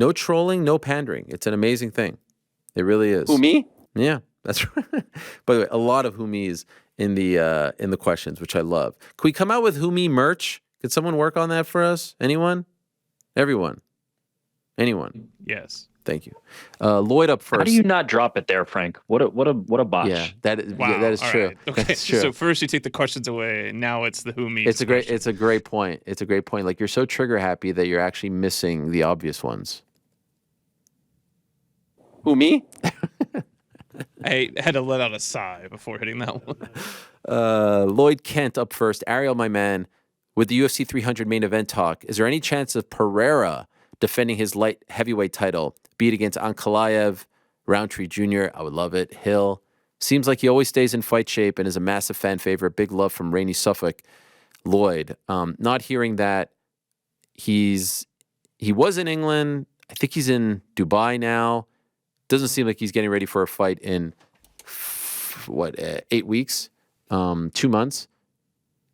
No trolling, no pandering. It's an amazing thing. It really is. Who, me? Yeah, that's right. By the way, a lot of who me's in the questions, which I love. Can we come out with who me merch? Could someone work on that for us? Anyone? Everyone? Anyone? Yes. Thank you. Lloyd up first. How do you not drop it there, Frank? What a botch. Yeah, that is All true. right. Okay. That's true. So first you take the questions away, and now it's the who me. It's a great point. It's a great point. Like, you're so trigger happy that you're actually missing the obvious ones. Who, me? I had to let out a sigh before hitting that one. Lloyd Kent up first. Ariel, my man, with the UFC 300 main event talk, is there any chance of Pereira defending his light heavyweight title, be it against Ankalaev, Roundtree Jr.? I would love it. Hill. Seems like he always stays in fight shape and is a massive fan favorite. Big love from Rainy Suffolk. Lloyd. Not hearing that he was in England. I think he's in Dubai now. Doesn't seem like he's getting ready for a fight in 8 weeks, 2 months.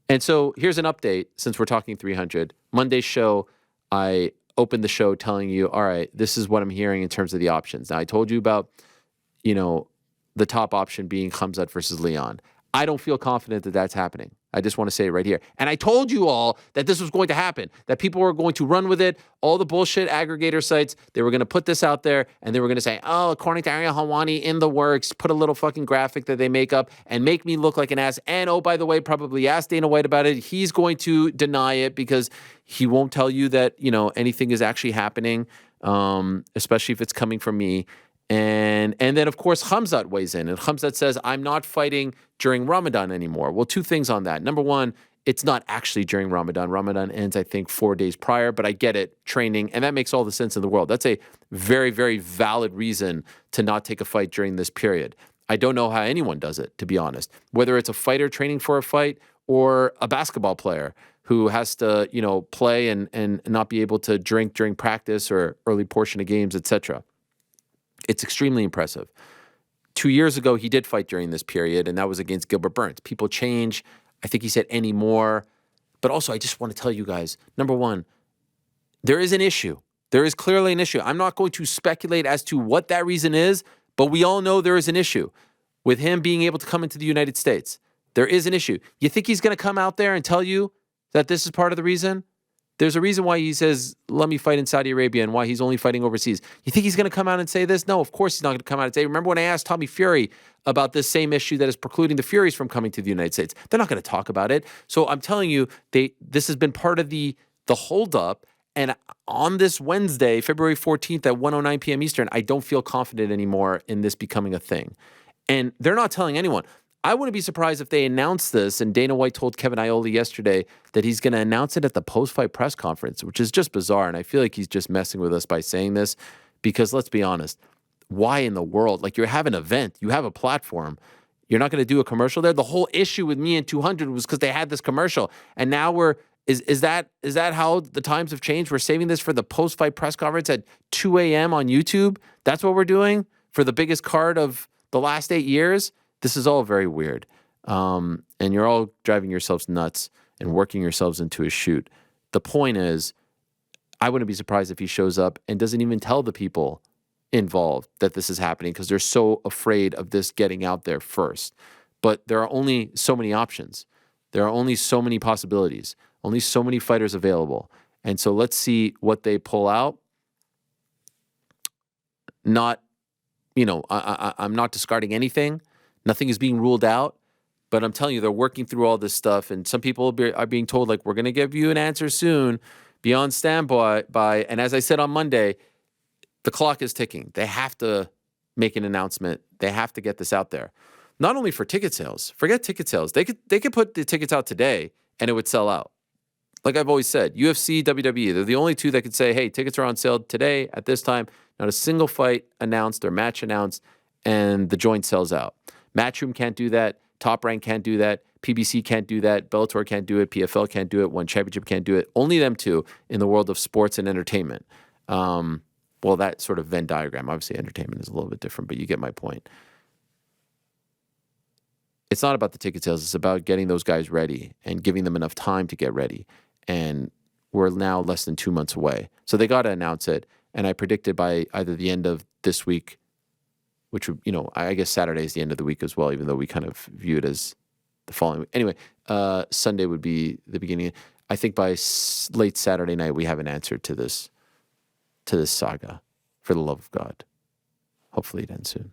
And so here's an update since we're talking 300. Monday's show, I opened the show telling you, all right, this is what I'm hearing in terms of the options. Now, I told you about, the top option being Khamzat versus Leon. I don't feel confident that that's happening. I just want to say it right here. And I told you all that this was going to happen, that people were going to run with it. All the bullshit aggregator sites, they were going to put this out there and they were going to say, oh, according to Ariel Helwani, in the works, put a little fucking graphic that they make up and make me look like an ass. And oh, by the way, probably ask Dana White about it. He's going to deny it because he won't tell you that, anything is actually happening, especially if it's coming from me. And then, of course, Khamzat weighs in. And Khamzat says, I'm not fighting during Ramadan anymore. Well, two things on that. Number one, it's not actually during Ramadan. Ramadan ends, I think, 4 days prior. But I get it, training. And that makes all the sense in the world. That's a very, very valid reason to not take a fight during this period. I don't know how anyone does it, to be honest. Whether it's a fighter training for a fight or a basketball player who has to, play and not be able to drink during practice or early portion of games, etc. It's extremely impressive. 2 years ago, he did fight during this period, and that was against Gilbert Burns. People change. I think he said any more. But also, I just want to tell you guys, number one, there is an issue. There is clearly an issue. I'm not going to speculate as to what that reason is, but we all know there is an issue with him being able to come into the United States. There is an issue. You think he's going to come out there and tell you that this is part of the reason? There's a reason why he says, let me fight in Saudi Arabia and why he's only fighting overseas. You think he's going to come out and say this? No, of course he's not going to come out and say, remember when I asked Tommy Fury about this same issue that is precluding the Furies from coming to the United States? They're not going to talk about it. So I'm telling you, this has been part of the holdup. And on this Wednesday, February 14th at 1:09 p.m. Eastern, I don't feel confident anymore in this becoming a thing. And they're not telling anyone. I wouldn't be surprised if they announced this, and Dana White told Kevin Iole yesterday that he's going to announce it at the post-fight press conference, which is just bizarre, and I feel like he's just messing with us by saying this because, let's be honest, why in the world? Like, you have an event, you have a platform, you're not going to do a commercial there? The whole issue with me and 200 was because they had this commercial, and now is that how the times have changed? We're saving this for the post-fight press conference at 2 a.m. on YouTube? That's what we're doing for the biggest card of the last 8 years? This is all very weird. And you're all driving yourselves nuts and working yourselves into a shoot. The point is, I wouldn't be surprised if he shows up and doesn't even tell the people involved that this is happening because they're so afraid of this getting out there first. But there are only so many options. There are only so many possibilities, only so many fighters available. And so let's see what they pull out. I'm not discarding anything. Nothing is being ruled out, but I'm telling you, they're working through all this stuff, and some people are being told, like, we're going to give you an answer soon, be on standby. And as I said on Monday, the clock is ticking. They have to make an announcement. They have to get this out there. Not only for ticket sales. Forget ticket sales. They could put the tickets out today, and it would sell out. Like I've always said, UFC, WWE, they're the only two that could say, hey, tickets are on sale today at this time. Not a single fight announced or match announced, and the joint sells out. Matchroom can't do that. Top Rank can't do that. PBC can't do that. Bellator can't do it. PFL can't do it. One Championship can't do it. Only them two in the world of sports and entertainment. Well, that sort of Venn diagram. Obviously, entertainment is a little bit different, but you get my point. It's not about the ticket sales. It's about getting those guys ready and giving them enough time to get ready. And we're now less than 2 months away. So they got to announce it. and I predicted by either the end of this week, which would, I guess Saturday is the end of the week as well, even though we kind of view it as the following week. Anyway, Sunday would be the beginning. I think by late Saturday night, we have an answer to this saga, for the love of God. Hopefully it ends soon.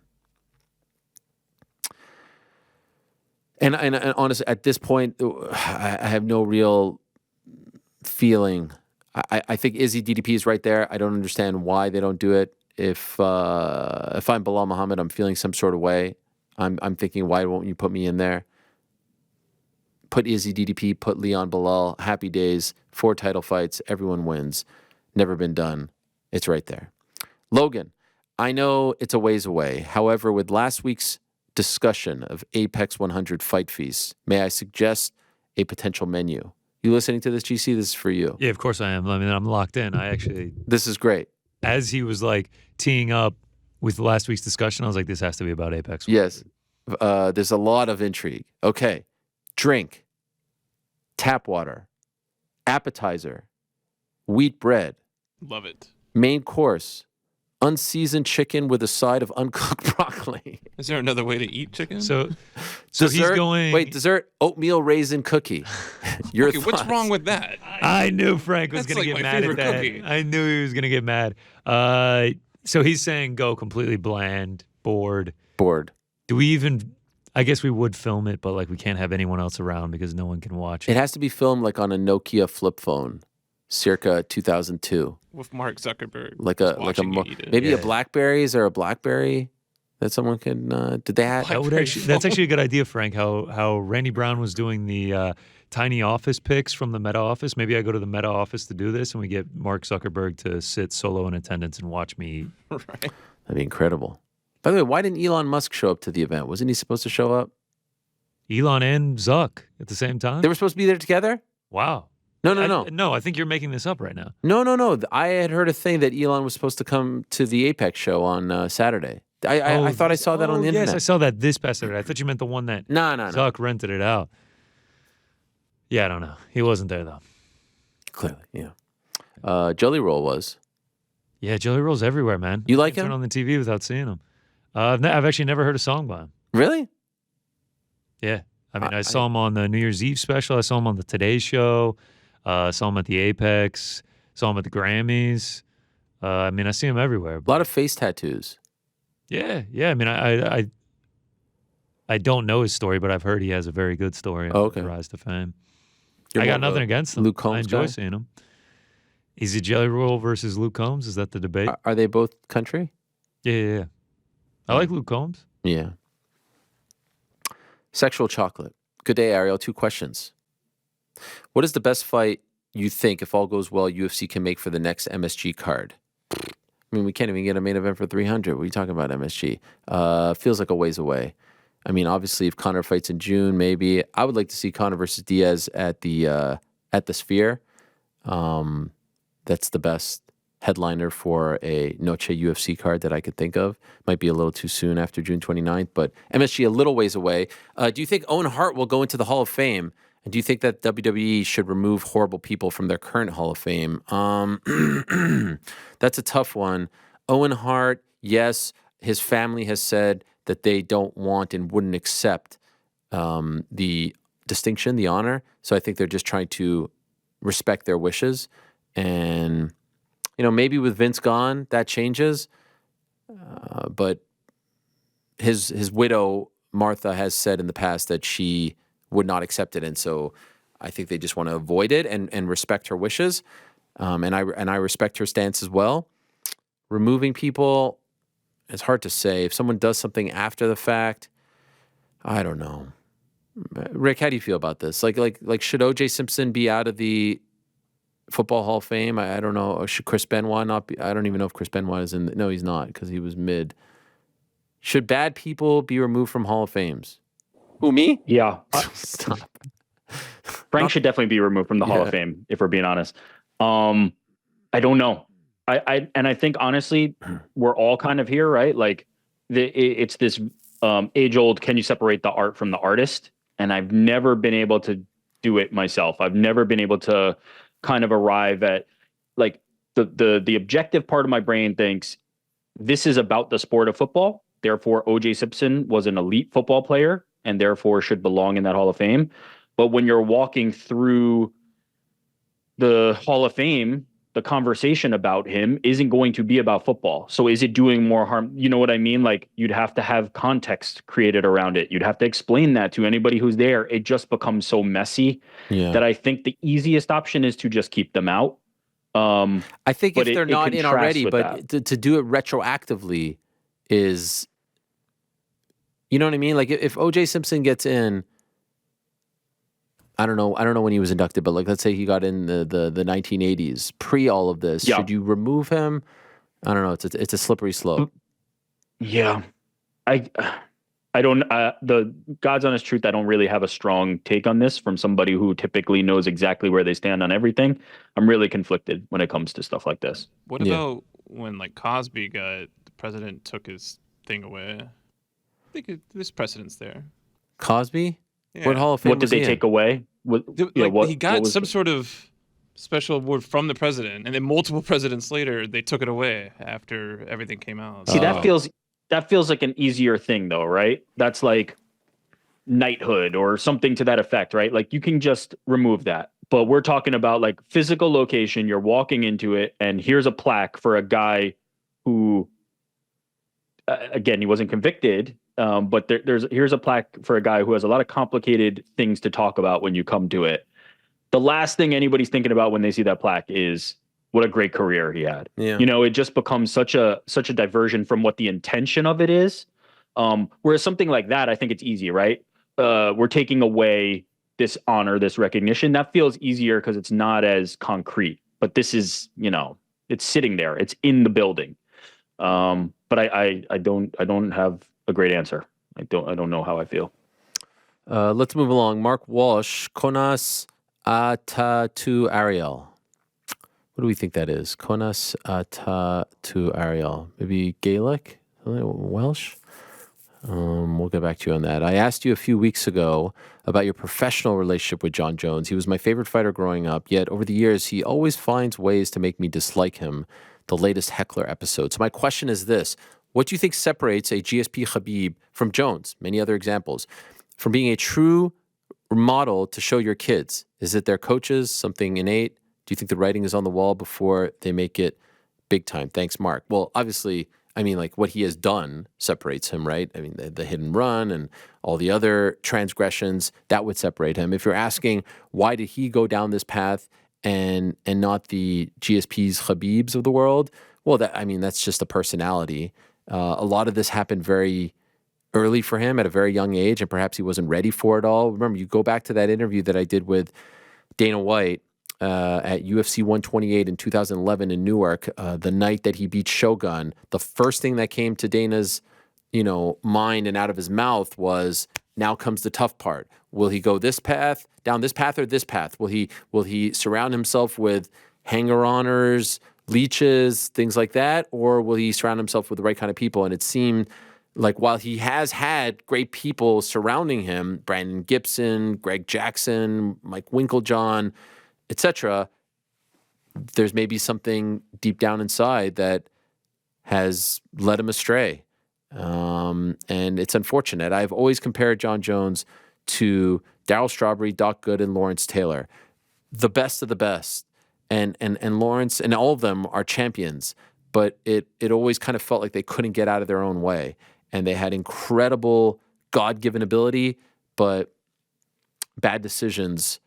And honestly, at this point, I have no real feeling. I think Izzy DDP is right there. I don't understand why they don't do it. If I'm Belal Muhammad, I'm feeling some sort of way. I'm thinking, why won't you put me in there? Put Izzy DDP, put Leon Belal. Happy days, 4 title fights, everyone wins. Never been done. It's right there. Logan, I know it's a ways away. However, with last week's discussion of Apex 100 fight feasts, may I suggest a potential menu? You listening to this, GC? This is for you. Yeah, of course I am. I mean, I'm locked in. This is great. As he was like teeing up with last week's discussion, I was like, this has to be about Apex 100. Yes. There's a lot of intrigue. Okay. Drink, tap water, appetizer, wheat bread. Love it. Main course, unseasoned chicken with a side of uncooked broccoli. Is there another way to eat chicken? So Dessert, he's going. Wait, dessert, oatmeal raisin cookie. Your okay, what's thoughts? wrong with that? I knew Frank was That's going to like get my mad at favorite that. cookie. I knew he was going to get mad. So he's saying go completely bland, bored. Bored. Do we even? I guess we would film it, but like we can't have anyone else around because no one can watch It it. has to be filmed like on a Nokia flip phone, circa 2002. With Mark Zuckerberg. Like just a watching you eat it. maybe Yeah. a BlackBerry. Is there a BlackBerry that someone can? Did they have? That's actually a good idea, Frank. How Randy Brown was doing the tiny office picks from the Meta office. Maybe I go to the Meta office to do this, and we get Mark Zuckerberg to sit solo in attendance and watch me eat. Right. That'd be incredible. By the way, why didn't Elon Musk show up to the event? Wasn't he supposed to show up? Elon and Zuck at the same time. They were supposed to be there together. Wow. No. I think you're making this up right now. No. I had heard a thing that Elon was supposed to come to the Apex show on Saturday. I thought I saw that on the internet. Yes, I saw that this past Saturday. I thought you meant the one that No. Zuck rented it out. Yeah, I don't know. He wasn't there though. Clearly, yeah. Jelly Roll was. Yeah, Jelly Roll's everywhere, man. You like I can't him? turn on the TV without seeing him. I've actually never heard a song by him. Really? Yeah. I mean, I saw him on the New Year's Eve special. I saw him on the Today Show. Saw him at the Apex. Saw him at the Grammys. I mean, I see him everywhere. A lot of face tattoos. Yeah. I mean, I don't know his story, but I've heard he has a very good story on Okay. the rise to fame. You're I more got of nothing a against him. Luke I Combs enjoy guy? seeing him. Is it Jelly Roll versus Luke Combs? Is that the debate? Are they both country? Yeah. I like Luke Combs. Yeah. Sexual chocolate. Good day, Ariel. 2 questions. What is the best fight you think, if all goes well, UFC can make for the next MSG card? I mean, we can't even get a main event for 300. What are you talking about, MSG? Feels like a ways away. I mean, obviously, if Conor fights in June, maybe. I would like to see Conor versus Diaz at the Sphere. That's the best headliner for a Noche UFC card that I could think of. Might be a little too soon after June 29th, but MSG a little ways away. Do you think Owen Hart will go into the Hall of Fame? And do you think that WWE should remove horrible people from their current Hall of Fame? That's a tough one. Owen Hart, yes, his family has said that they don't want and wouldn't accept the distinction, the honor. So I think they're just trying to respect their wishes. And, maybe with Vince gone, that changes. But his widow, Martha, has said in the past that she would not accept it. And so I think they just want to avoid it and respect her wishes. And I respect her stance as well. Removing people, it's hard to say. If someone does something after the fact, I don't know. Rick, how do you feel about this? Like should O.J. Simpson be out of the Football Hall of Fame? I don't know. Or should Chris Benoit not be? I don't even know if Chris Benoit is in. No, he's not because he was mid. Should bad people be removed from Hall of Fames? Who, me? Yeah. Stop. Frank should definitely be removed from the Hall of Fame, if we're being honest. I don't know. I think honestly, we're all kind of here, right? Like it's this age old, can you separate the art from the artist? And I've never been able to do it myself. I've never been able to kind of arrive at, like, the objective part of my brain thinks this is about the sport of football. Therefore, O.J. Simpson was an elite football player and therefore should belong in that Hall of Fame. But when you're walking through the Hall of Fame, the conversation about him isn't going to be about football. So is it doing more harm? You know what I mean? Like, you'd have to have context created around it. You'd have to explain that to anybody who's there. It just becomes so messy that I think the easiest option is to just keep them out. I think if they're not in already, but to do it retroactively is, you know what I mean? Like if O.J. Simpson gets in, I don't know when he was inducted, but like let's say he got in the 1980s, pre all of this. Should you remove him? I don't know. It's a slippery slope. Yeah, I don't. The God's honest truth, I don't really have a strong take on this from somebody who typically knows exactly where they stand on everything. I'm really conflicted when it comes to stuff like this. What about when like Cosby the president took his thing away? I think there's precedence there. Cosby? Yeah. What Hall of Fame? What did they take away? He got some sort of special award from the president, and then multiple presidents later they took it away after everything came out. See, that feels like an easier thing, though, right? That's like knighthood or something to that effect, right? Like you can just remove that. But we're talking about like physical location. You're walking into it, and here's a plaque for a guy who, again, he wasn't convicted. But here's a plaque for a guy who has a lot of complicated things to talk about when you come to it. The last thing anybody's thinking about when they see that plaque is what a great career he had. Yeah. You know, it just becomes such a diversion from what the intention of it is. Whereas something like that, I think it's easy, right? We're taking away this honor, this recognition. That feels easier because it's not as concrete. But this is, it's sitting there. It's in the building. But I don't have a great answer. I don't know how I feel. Let's move along. Mark Walsh, Konas Atatu Ariel. What do we think that is? Konas Atatu Ariel. Maybe Gaelic? Welsh? We'll get back to you on that. I asked you a few weeks ago about your professional relationship with Jon Jones. He was my favorite fighter growing up, yet over the years, he always finds ways to make me dislike him. The latest heckler episode. So my question is this. What do you think separates a GSP Khabib from Jones? Many other examples. From being a true model to show your kids. Is it their coaches, something innate? Do you think the writing is on the wall before they make it big time? Thanks, Mark. Well, obviously, I mean, like what he has done separates him, right? I mean, the hit and run and all the other transgressions, that would separate him. If you're asking, why did he go down this path and not the GSPs, Khabibs of the world? Well, that's just a personality. A lot of this happened very early for him at a very young age, and perhaps he wasn't ready for it all. Remember, you go back to that interview that I did with Dana White at UFC 128 in 2011 in Newark, the night that he beat Shogun. The first thing that came to Dana's, mind and out of his mouth was, now comes the tough part. Will he go this path, down this path, or this path? Will he surround himself with hanger-oners, leeches, things like that, or will he surround himself with the right kind of people? And it seemed like while he has had great people surrounding him, Brandon Gibson, Greg Jackson, Mike Winklejohn, etc., there's maybe something deep down inside that has led him astray. And it's unfortunate. I've always compared Jon Jones to Darryl Strawberry, Doc Good, and Lawrence Taylor, the best of the best. And Lawrence and all of them are champions, but it always kind of felt like they couldn't get out of their own way. And they had incredible God-given ability, but bad decisions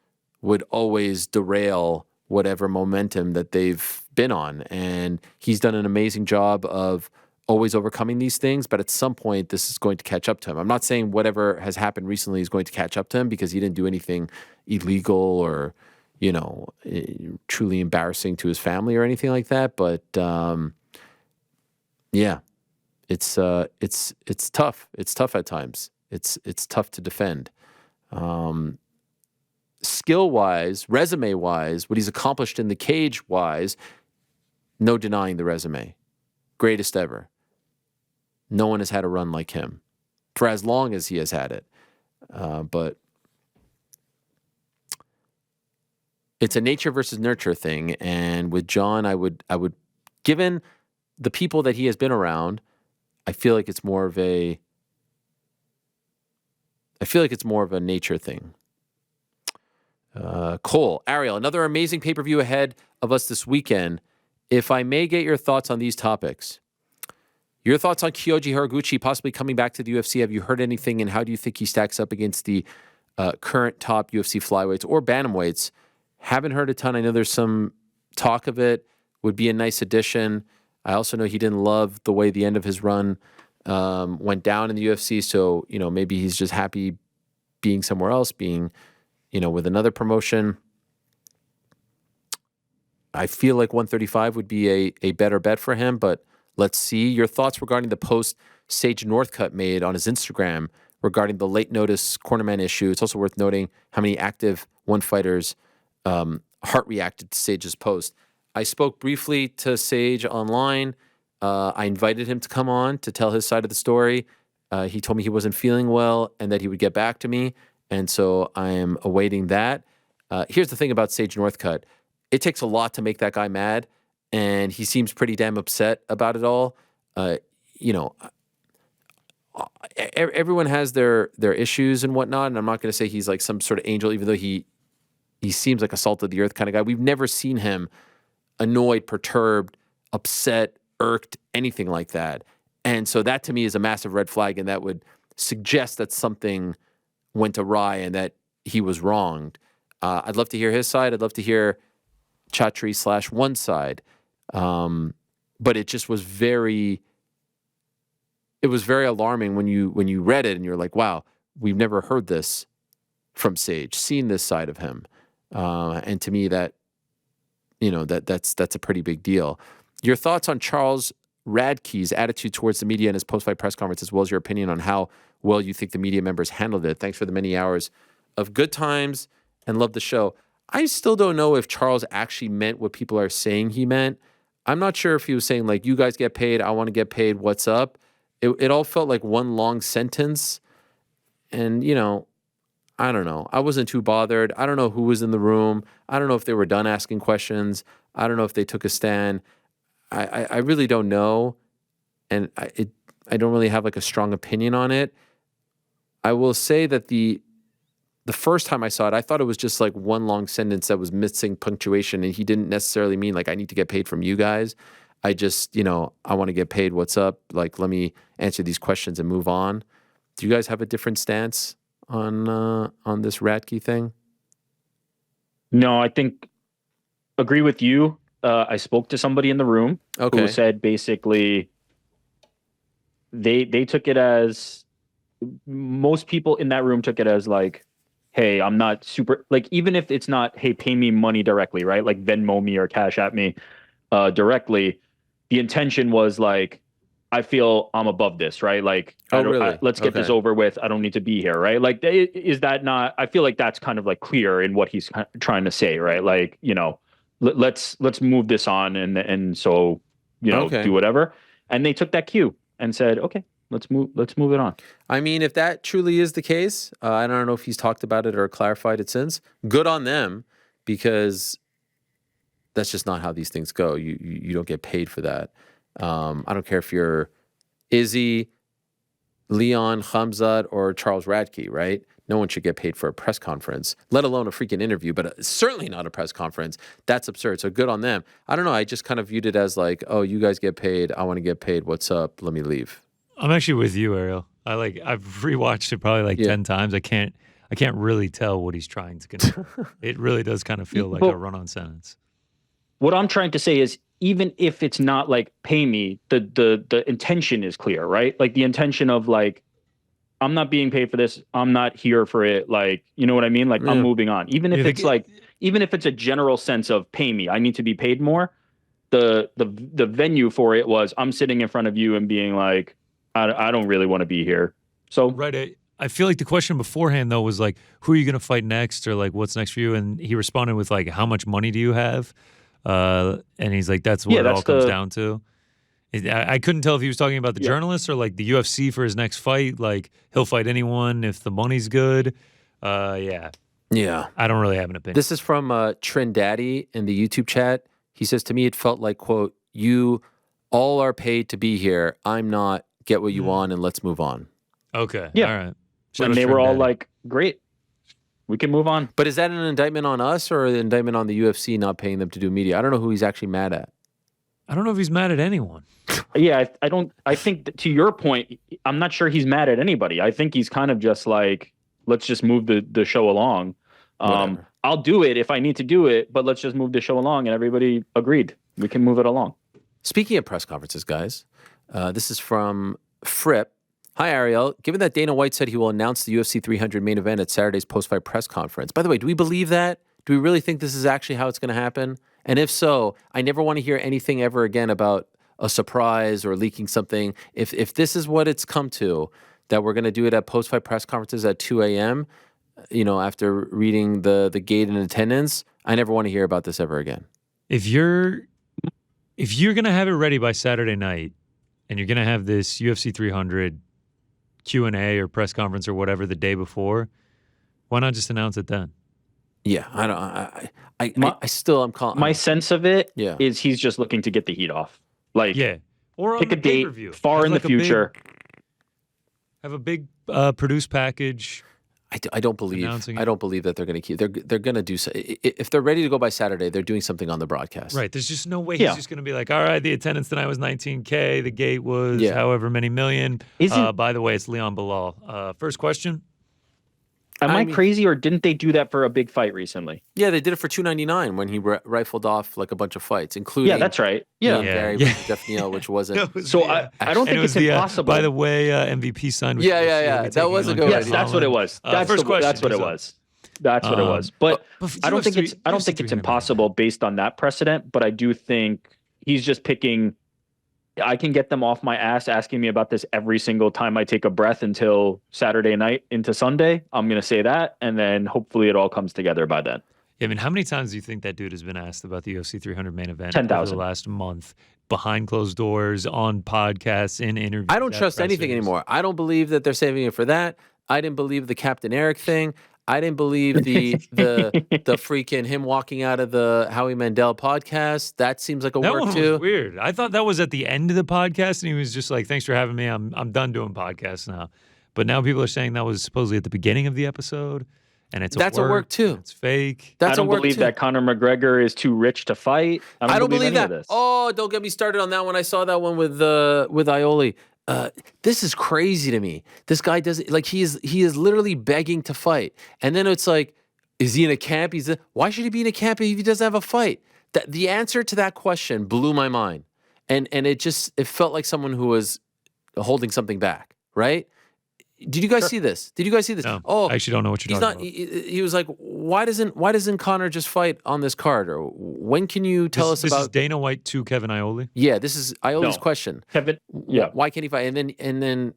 would always derail whatever momentum that they've been on. And he's done an amazing job of always overcoming these things, but at some point this is going to catch up to him. I'm not saying whatever has happened recently is going to catch up to him because he didn't do anything illegal or truly embarrassing to his family or anything like that. But it's tough. It's tough at times. It's tough to defend. Skill-wise, resume-wise, what he's accomplished in the cage-wise, no denying the resume. Greatest ever. No one has had a run like him for as long as he has had it. But it's a nature versus nurture thing. And with Jon, I would, given the people that he has been around, I feel like it's more of a nature thing. Cole, Ariel, another amazing pay-per-view ahead of us this weekend. If I may get your thoughts on these topics. Your thoughts on Kyoji Horiguchi possibly coming back to the UFC. Have you heard anything, and how do you think he stacks up against the current top UFC flyweights or bantamweights? Haven't heard a ton. I know there's some talk of it. Would be a nice addition. I also know he didn't love the way the end of his run went down in the UFC. So, maybe he's just happy being somewhere else, being, with another promotion. I feel like 135 would be a better bet for him, but let's see. Your thoughts regarding the post Sage Northcutt made on his Instagram regarding the late notice cornerman issue. It's also worth noting how many active ONE fighters heart reacted to Sage's post. I spoke briefly to Sage online. I invited him to come on to tell his side of the story. He told me he wasn't feeling well and that he would get back to me. And so I am awaiting that. Here's the thing about Sage Northcutt. It takes a lot to make that guy mad, and he seems pretty damn upset about it all. Everyone has their issues and whatnot, and I'm not going to say he's like some sort of angel, even though he seems like a salt of the earth kind of guy. We've never seen him annoyed, perturbed, upset, irked, anything like that. And so that to me is a massive red flag, and that would suggest that something went awry and that he was wronged. I'd love to hear his side. I'd love to hear Chatri / ONE side. But it just was very alarming when you read it and you're like, wow, we've never heard this from Sage, seen this side of him. And to me that's a pretty big deal. Your thoughts on Charles Radtke's attitude towards the media in his post-fight press conference, as well as your opinion on how well you think the media members handled it. Thanks for the many hours of good times and love the show. I still don't know if Charles actually meant what people are saying he meant. I'm not sure if he was saying, like, you guys get paid, I want to get paid, what's up? It all felt like one long sentence. And, I don't know. I wasn't too bothered. I don't know who was in the room. I don't know if they were done asking questions. I don't know if they took a stand. I really don't know. And I don't really have like a strong opinion on it. I will say that the first time I saw it, I thought it was just like one long sentence that was missing punctuation, and he didn't necessarily mean like I need to get paid from you guys. I just, I want to get paid. What's up? Like, let me answer these questions and move on. Do you guys have a different stance on this Radtke thing? No, I think agree with you. I spoke to somebody in the room who said basically they took it as, most people in that room took it as like, hey, I'm not super, like, even if it's not, hey, pay me money directly, right? Like Venmo me or Cash at me directly. The intention was like, I feel I'm above this, right? Like, let's get this over with. I don't need to be here, right? Like, is that not, I feel like that's kind of like clear in what he's trying to say, right? Like, let's move this on and so, do whatever. And they took that cue and said, okay, let's move it on. I mean, if that truly is the case, I don't know if he's talked about it or clarified it since. Good on them, because that's just not how these things go. You don't get paid for that. I don't care if you're Izzy, Leon, Khamzat, or Charles Radtke, right? No one should get paid for a press conference, let alone a freaking interview, but certainly not a press conference. That's absurd. So good on them. I don't know. I just kind of viewed it as like, oh, you guys get paid. I want to get paid. What's up? Let me leave. I'm actually with you, Ariel. I've rewatched it probably 10 times. I can't really tell what he's trying to convey. It really does kind of feel like a run-on sentence. What I'm trying to say is, even if it's not like pay me, the intention is clear, right? Like the intention of like, I'm not being paid for this. I'm not here for it. Like, you know what I mean? Like, I'm moving on. Even if it's like, even if it's a general sense of pay me, I need to be paid more. The venue for it was, I'm sitting in front of you and being like, I don't really want to be here. So right. I feel like the question beforehand though was like, who are you going to fight next, or like, what's next for you? And he responded with like, how much money do you have? And he's like, that's what it all comes down to. I couldn't tell if he was talking about the journalists or like the UFC for his next fight. Like, he'll fight anyone if the money's good. Yeah. I don't really have an opinion. This is from Trindaddy in the YouTube chat. He says, to me, it felt like, quote, you all are paid to be here. I'm not. Get what you want and let's move on. Okay. Yeah. All right. And they were all like, great, we can move on. But is that an indictment on us or an indictment on the UFC not paying them to do media? I don't know who he's actually mad at. I don't know if he's mad at anyone. Yeah, I think that, to your point, I'm not sure he's mad at anybody. I think he's kind of just like, let's just move the show along. I'll do it if I need to do it, but let's just move the show along. And everybody agreed. We can move it along. Speaking of press conferences, guys, this is from Fripp. Hi, Ariel. Given that Dana White said he will announce the UFC 300 main event at Saturday's post-fight press conference. By the way, do we believe that? Do we really think this is actually how it's going to happen? And if so, I never want to hear anything ever again about a surprise or leaking something. If this is what it's come to, that we're going to do it at post-fight press conferences at 2 a.m., after reading the gate and attendance, I never want to hear about this ever again. If you're going to have it ready by Saturday night and you're going to have this UFC 300 Q&A or press conference or whatever the day before, why not just announce it then? Yeah, I'm calling. My sense of it Yeah. is he's just looking to get the heat off. Like, or pick a date far in the future. Have a big produced package. I don't believe that they're going to keep. They're going to do so. If they're ready to go by Saturday, they're doing something on the broadcast. Right. There's just no way he's just going to be like, all right, the attendance tonight was 19K. The gate was however many million. By the way, it's Leon Belal. First question. Am I crazy, or didn't they do that for a big fight recently? Yeah, they did it for $299 when he rifled off like a bunch of fights, including that's right. Gary Jeff Neal, which wasn't. I don't think it's impossible. By the way, MVP signed. With that was a good idea. Yes, that's what it was. That's what it was. That's what it was. But I don't think it's impossible based on that precedent. But I do think he's just picking. I can get them off my ass asking me about this every single time I take a breath until Saturday night into Sunday. I'm going to say that, and then hopefully it all comes together by then. Yeah, I mean, how many times do you think that dude has been asked about the UFC 300 main event 10,000 over the last month, behind closed doors, on podcasts, in interviews? I don't trust anything anymore. I don't believe that they're saving it for that. I didn't believe the Captain Eric thing. I didn't believe the freaking him walking out of the Howie Mandel podcast. That seems like a work one too. Was weird. I thought that was at the end of the podcast, and he was just like, "Thanks for having me. I'm done doing podcasts now." But now people are saying that was supposedly at the beginning of the episode, and that's a work too. It's fake. I don't believe that Conor McGregor is too rich to fight. I don't believe that. Oh, don't get me started on that one. I saw that one with Ioli. This is crazy to me. This guy doesn't he is literally begging to fight, and then it's like, is he in a camp? Why should he be in a camp if he doesn't have a fight? The answer to that question blew my mind, and it felt like someone who was holding something back. Right? Did you guys see this? No, I actually don't know what you're talking about. He was like, why doesn't Conor just fight on this card? Or when can you tell us about? This is Dana White to Kevin Ioli? Yeah, this is Ioli's question. Kevin, yeah. Why can't he fight? And then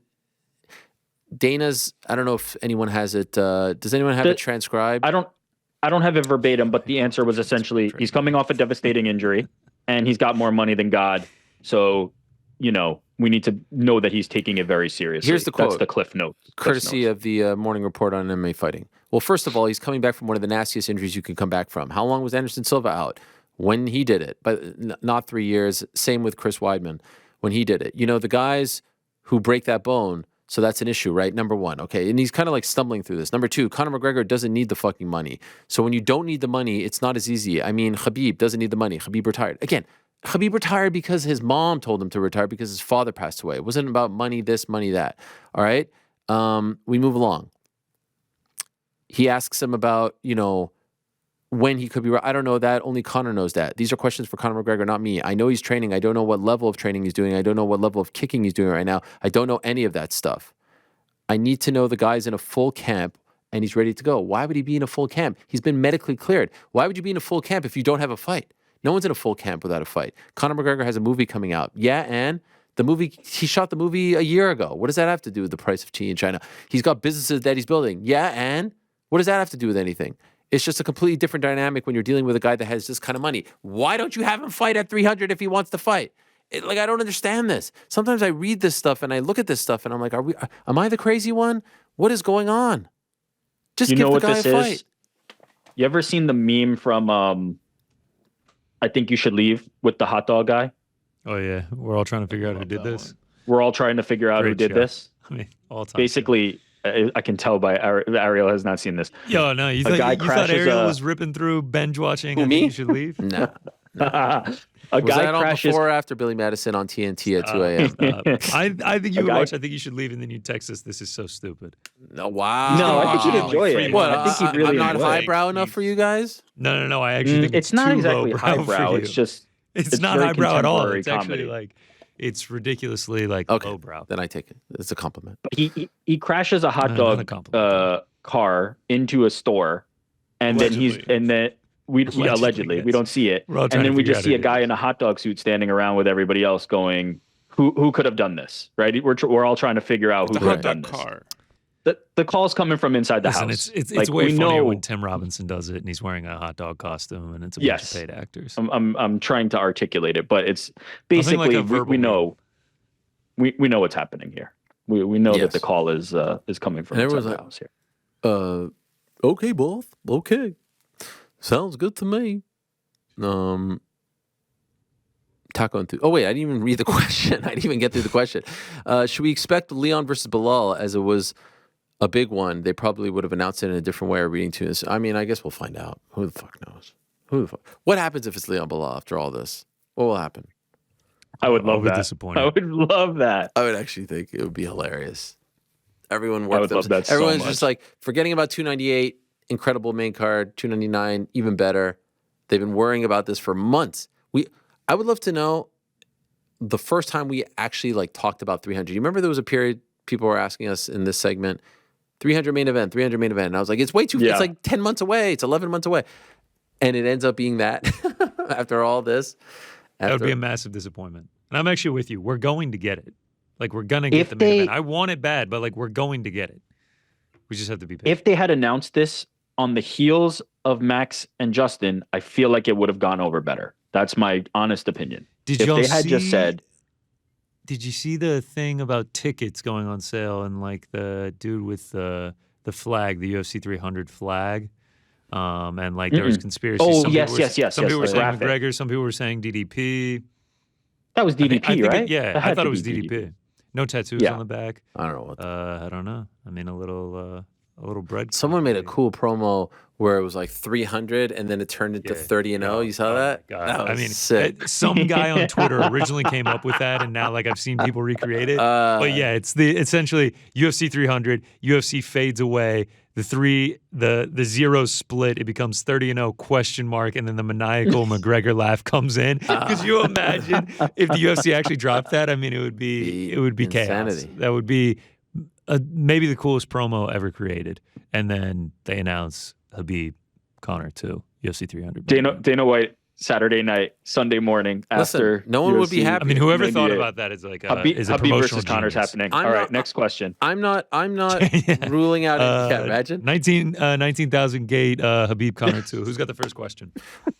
Dana's. I don't know if anyone has it. Does anyone have it transcribed? I don't have it verbatim, but the answer was essentially he's coming off a devastating injury, and he's got more money than God. So, we need to know that he's taking it very seriously. Here's the quote. That's the Cliff Note. Courtesy of the Morning Report on MMA Fighting. Well, first of all, he's coming back from one of the nastiest injuries you can come back from. How long was Anderson Silva out? When he did it. But not 3 years. Same with Chris Weidman when he did it. The guys who break that bone, so that's an issue, right? Number one. Okay. And he's kind of like stumbling through this. Number two, Conor McGregor doesn't need the fucking money. So when you don't need the money, it's not as easy. I mean, Khabib doesn't need the money. Khabib retired. Again, Khabib retired because his mom told him to retire because his father passed away. It wasn't about money this, money that. All right? We move along. He asks him about, when he could be right. I don't know that. Only Conor knows that. These are questions for Conor McGregor, not me. I know he's training. I don't know what level of training he's doing. I don't know what level of kicking he's doing right now. I don't know any of that stuff. I need to know the guy's in a full camp and he's ready to go. Why would he be in a full camp? He's been medically cleared. Why would you be in a full camp if you don't have a fight? No one's in a full camp without a fight. Conor McGregor has a movie coming out. Yeah, and he shot the movie a year ago. What does that have to do with the price of tea in China? He's got businesses that he's building. Yeah, and what does that have to do with anything? It's just a completely different dynamic when you're dealing with a guy that has this kind of money. Why don't you have him fight at 300 if he wants to fight? I don't understand this. Sometimes I read this stuff and I look at this stuff and I'm like, am I the crazy one? What is going on? Just give the guy a fight. You ever seen the meme from I Think You Should Leave with the hot dog guy? Oh yeah, we're all trying to figure out who did this. We're all trying to figure out who did this. I mean, all time. Basically, I can tell by Ariel has not seen this. Yo, no, you thought Ariel was ripping through binge watching? Who, I me? Think You Should Leave. No. A Was guy that on crashes before or after Billy Madison on TNT at 2 a.m.? I think you would watch. I Think You Should Leave, and then you text us. This is so stupid. No, wow. No, I think he'd enjoy it. What? I think he'd really I'm not enjoy it. highbrow enough for you guys? No. I actually think it's not too exactly lowbrow highbrow. for you. It's just it's not very highbrow at all. contemporary It's actually comedy. like it's ridiculously like Okay. lowbrow. Then I take it. It's a compliment. He crashes a hot No, not a dog compliment. car into a store, and then we allegedly we don't see it, We're all and trying then to we figure just out see who a did guy this. in a hot dog suit standing around with everybody else going, who could have done this, right? We're all trying to figure out who The could hot have done dog this. car. The call's coming from inside the Listen, house. it's Like, way we funnier know- when Tim Robinson does it, and he's wearing a hot dog costume, and it's a bunch Yes. of paid actors. I'm trying to articulate it, but it's basically a verbal we know we know what's happening here. We know Yes. that the call is coming from And inside everyone's the like, house here. Okay, boss. Okay. Sounds good to me. Taco Oh, wait, I didn't even read the question. I didn't even get through the question. Should we expect Leon versus Belal as it was a big one? They probably would have announced it in a different way or reading to us. I mean, I guess we'll find out. Who the fuck knows? What happens if it's Leon Belal after all this? What will happen? I would love I'll be that. disappointed. I would love that. I would actually think it would be hilarious. Everyone worked. I would love that so Everyone's much. just like forgetting about 298, incredible main card, 299, even better. They've been worrying about this for months. I would love to know the first time we actually like talked about 300. You remember there was a period people were asking us in this segment, 300 main event, 300 main event. And I was like, it's way too. Yeah. It's like 10 months away. It's 11 months away, and it ends up being that after all this. That would be a massive disappointment. And I'm actually with you. We're going to get it. Like, we're going to get the main event. I want it bad, but, like, we're going to get it. We just have to be patient. If they had announced this on the heels of Max and Justin, I feel like it would have gone over better. That's my honest opinion. If they had just said... Did you see the thing about tickets going on sale and, like, the dude with the flag, the UFC 300 flag? And, like, there was conspiracy. Oh, Some yes. Some people were saying graphic. McGregor. Some people were saying DDP. That was DDP, I think right? I thought it was DDP. No tattoos on the back. I don't know what. I don't know. I mean, a little bread. Someone made a cool promo where it was like 300 and then it turned into 30 and 0. You saw that? God. That was I mean, sick. Some guy on Twitter originally came up with that, and now like I've seen people recreate it. But yeah, it's essentially UFC 300. UFC fades away. The 0 split. It becomes 30 and 0 question mark, and then the maniacal McGregor laugh comes in. Could you imagine if the UFC actually dropped that? I mean, it would be insanity. chaos. That would be maybe the coolest promo ever created. And then they announce Khabib Conor too, UFC 300. Dana White, Saturday night, Sunday morning after. Listen, no one would be UFC happy. I mean, whoever 98. thought about that is like is a Khabib promotional versus Conor's genius. happening. I'm All right, not- next question. I'm not ruling out any. Imagine. 19,000 gate Khabib Conor too. Who's got the first question?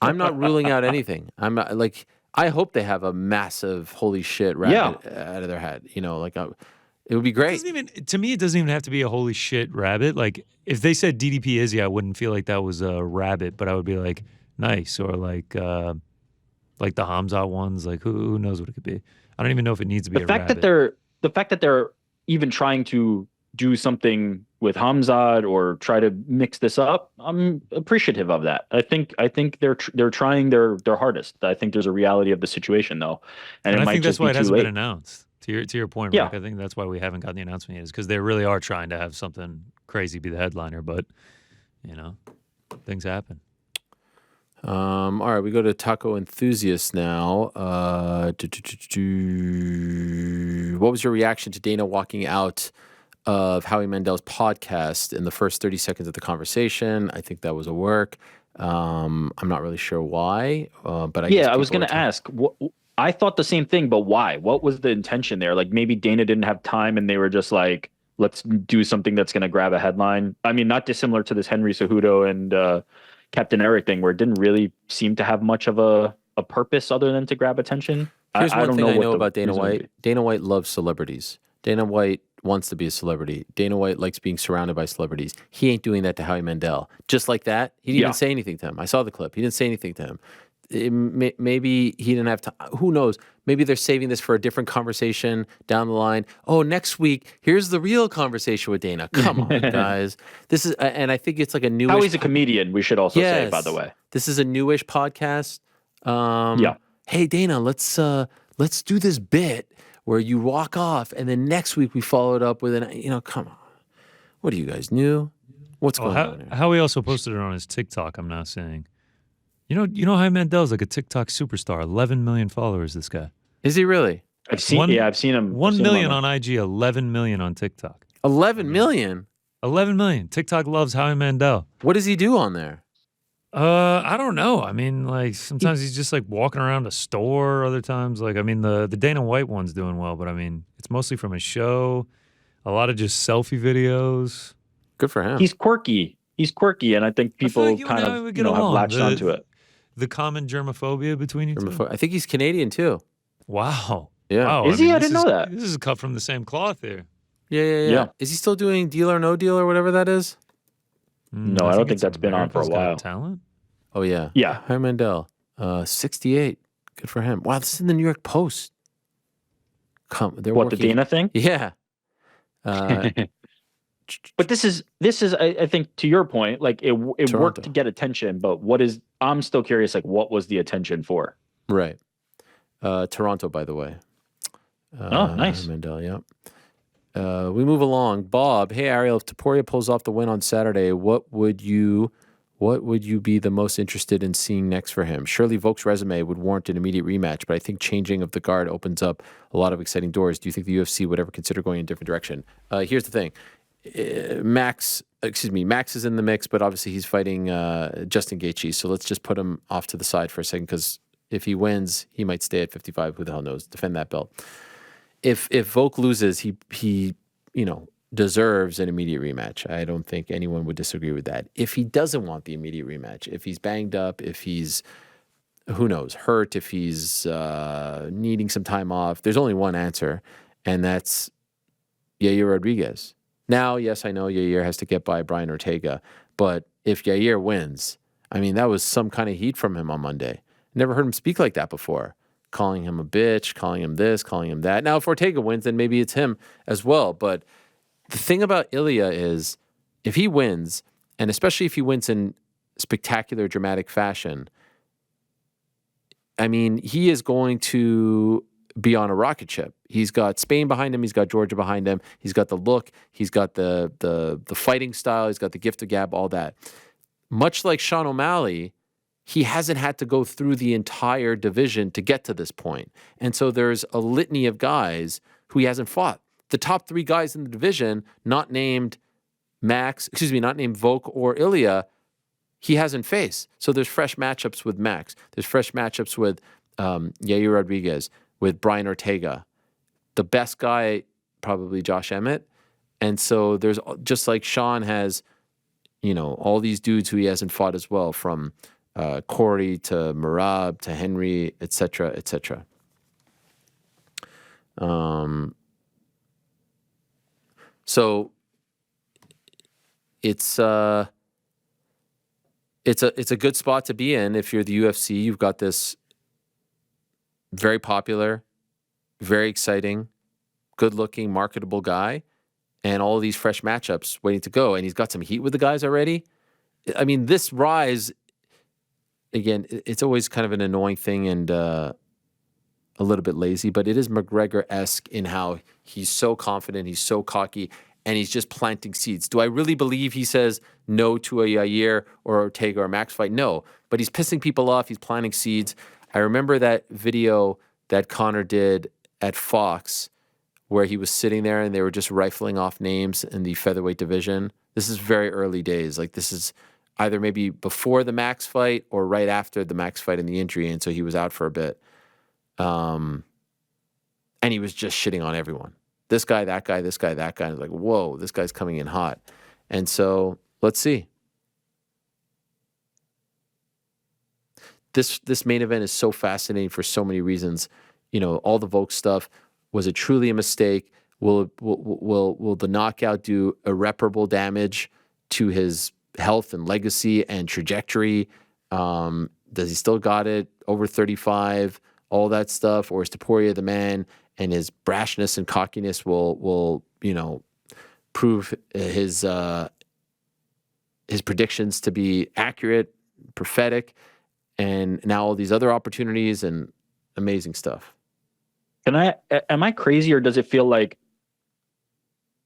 I'm not ruling out anything. I'm not like. I hope they have a massive holy shit rabbit out of their head. You know, like it would be great. To me, it doesn't even have to be a holy shit rabbit. Like if they said DDP Izzy, I wouldn't feel like that was a rabbit, but I would be like nice or like the Hamzat ones. Like who knows what it could be? I don't even know if it needs to be The a fact rabbit. that they're even trying to do something with Hamzat or try to mix this up, I'm appreciative of that. I think they're trying their hardest. I think there's a reality of the situation though, and it I might think just that's why be it too hasn't late. been announced. To your point, Yeah. Rick, I think that's why we haven't gotten the announcement yet, is because they really are trying to have something crazy be the headliner, but you know, things happen. All right, we go to Taco Enthusiast now. What was your reaction to Dana walking out of Howie Mandel's podcast in the first 30 seconds of the conversation? I think that was a work. I'm not really sure why, but I was going to ask. I thought the same thing, but why? What was the intention there? Like maybe Dana didn't have time, and they were just like, "Let's do something that's going to grab a headline." I mean, not dissimilar to this Henry Cejudo and Captain Eric thing, where it didn't really seem to have much of a purpose other than to grab attention. Here's I one don't thing know I what know the about Dana reason would White. be. Dana White loves celebrities. Dana White wants to be a celebrity. Dana White likes being surrounded by celebrities. He ain't doing that to Howie Mandel. Just like that, he didn't even say anything to him. I saw the clip. He didn't say anything to him. Maybe he didn't have time. Who knows? Maybe they're saving this for a different conversation down the line. Oh, next week, here's the real conversation with Dana. Come on, guys. This is, and I think it's like a newish. Howie's a comedian, we should also say, by the way. This is a newish podcast. Hey, Dana, let's do this bit where you walk off, and then next week we follow it up with come on. What are you guys new? What's going on here? Howie also posted it on his TikTok, I'm now saying. You know Howie Mandel's like a TikTok superstar. 11 million followers, this guy. Is he really? I've seen him. 1 million on IG, 11 million on TikTok. 11 million? 11 million. TikTok loves Howie Mandel. What does he do on there? I don't know. I mean, like, sometimes he's just like walking around a store. Other times, like, I mean, the Dana White one's doing well, but I mean, it's mostly from his show. A lot of just selfie videos. Good for him. He's quirky, and I think people like kind of have latched onto it. The common germophobia between you two? I think he's Canadian, too. Wow. Yeah. Wow. Is he? I didn't know that. This is cut from the same cloth here. Yeah. Is he still doing Deal or No Deal or whatever that is? No, I don't think that's been on for a while. Talent? Oh, yeah. Yeah. Howie Mandel, 68. Good for him. Wow, this is in the New York Post. The Dana thing? Yeah. But this is I think, to your point, like it worked to get attention, but I'm still curious, like, what was the attention for? Right. Toronto, by the way. Nice. Mandel, yeah. We move along. Bob, hey Ariel, if Topuria pulls off the win on Saturday, what would you be the most interested in seeing next for him? Surely Volk's resume would warrant an immediate rematch, but I think changing of the guard opens up a lot of exciting doors. Do you think the UFC would ever consider going in a different direction? Here's the thing. Max is in the mix, but obviously he's fighting Justin Gaethje, so let's just put him off to the side for a second, because if he wins, he might stay at 55. Who the hell knows? Defend that belt. If Volk loses, he deserves an immediate rematch. I don't think anyone would disagree with that. If he doesn't want the immediate rematch, if he's banged up, if he's, who knows, hurt, if he's needing some time off, there's only one answer, and that's Yair Rodriguez. Now, yes, I know Yair has to get by Brian Ortega, but if Yair wins, I mean, that was some kind of heat from him on Monday. Never heard him speak like that before. Calling him a bitch, calling him this, calling him that. Now, if Ortega wins, then maybe it's him as well. But the thing about Illia is, if he wins, and especially if he wins in spectacular, dramatic fashion, I mean, he is going to be on a rocket ship. He's got Spain behind him. He's got Georgia behind him. He's got the look. He's got the fighting style. He's got the gift of gab, all that. Much like Sean O'Malley, he hasn't had to go through the entire division to get to this point. And so there's a litany of guys who he hasn't fought. The top three guys in the division, not named Volk or Illia, he hasn't faced. So there's fresh matchups with Max. There's fresh matchups with Yair Rodriguez, with Brian Ortega. The best guy, probably Josh Emmett. And so there's, just like Sean has, all these dudes who he hasn't fought as well, from Corey to Merab to Henry, etc., etc. So it's a good spot to be in if you're the UFC. You've got this very popular, very exciting, good-looking, marketable guy, and all of these fresh matchups waiting to go. And he's got some heat with the guys already. I mean, this rise, again, it's always kind of an annoying thing and a little bit lazy, but it is McGregor-esque in how he's so confident, he's so cocky, and he's just planting seeds. Do I really believe he says no to a Yair or Ortega or Max fight? No, but he's pissing people off. He's planting seeds. I remember that video that Conor did at Fox where he was sitting there and they were just rifling off names in the featherweight division. This is very early days. Like, this is either maybe before the Max fight or right after the Max fight and the injury, and so he was out for a bit. And he was just shitting on everyone. This guy, that guy, this guy, that guy. And I was like, whoa, this guy's coming in hot. And so let's see. This main event is so fascinating for so many reasons. All the Volk stuff. Was it truly a mistake? Will the knockout do irreparable damage to his health and legacy and trajectory? Does he still got it over 35? All that stuff, or is Topuria the man, and his brashness and cockiness will prove his predictions to be accurate, prophetic, and now all these other opportunities and amazing stuff. Am I crazy, or does it feel like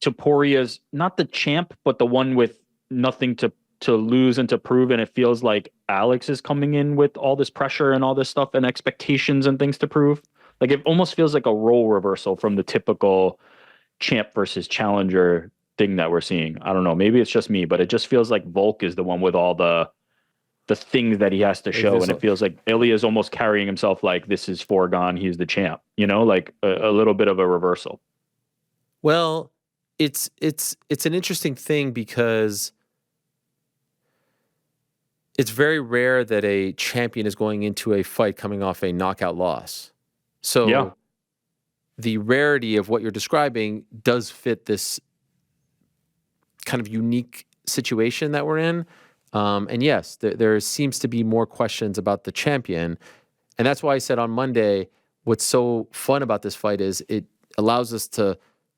Topuria's not the champ, but the one with nothing to lose and to prove, and it feels like Alex is coming in with all this pressure and all this stuff and expectations and things to prove? Like, it almost feels like a role reversal from the typical champ versus challenger thing that we're seeing. I don't know, maybe it's just me, but it just feels like Volk is the one with all the things that he has to show, and it feels like Illia is almost carrying himself like this is foregone, he's the champ, like a little bit of a reversal. Well, it's an interesting thing because it's very rare that a champion is going into a fight coming off a knockout loss. So the rarity of what you're describing does fit this kind of unique situation that we're in. And yes, there seems to be more questions about the champion. And that's why I said on Monday, what's so fun about this fight is it allows us to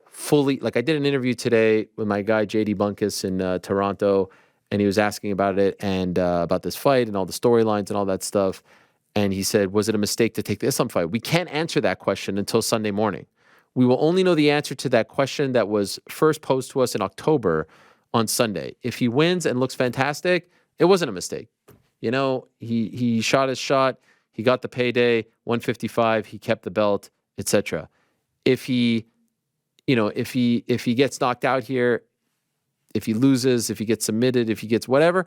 fully, like I did an interview today with my guy, JD Bunkus in Toronto, and he was asking about it and about this fight and all the storylines and all that stuff. And he said, was it a mistake to take the Islam fight? We can't answer that question until Sunday morning. We will only know the answer to that question that was first posed to us in October on Sunday. If he wins and looks fantastic, it wasn't a mistake. He shot his shot. He got the payday, 155. He kept the belt, etc. If he gets knocked out here, if he loses, if he gets submitted, if he gets whatever,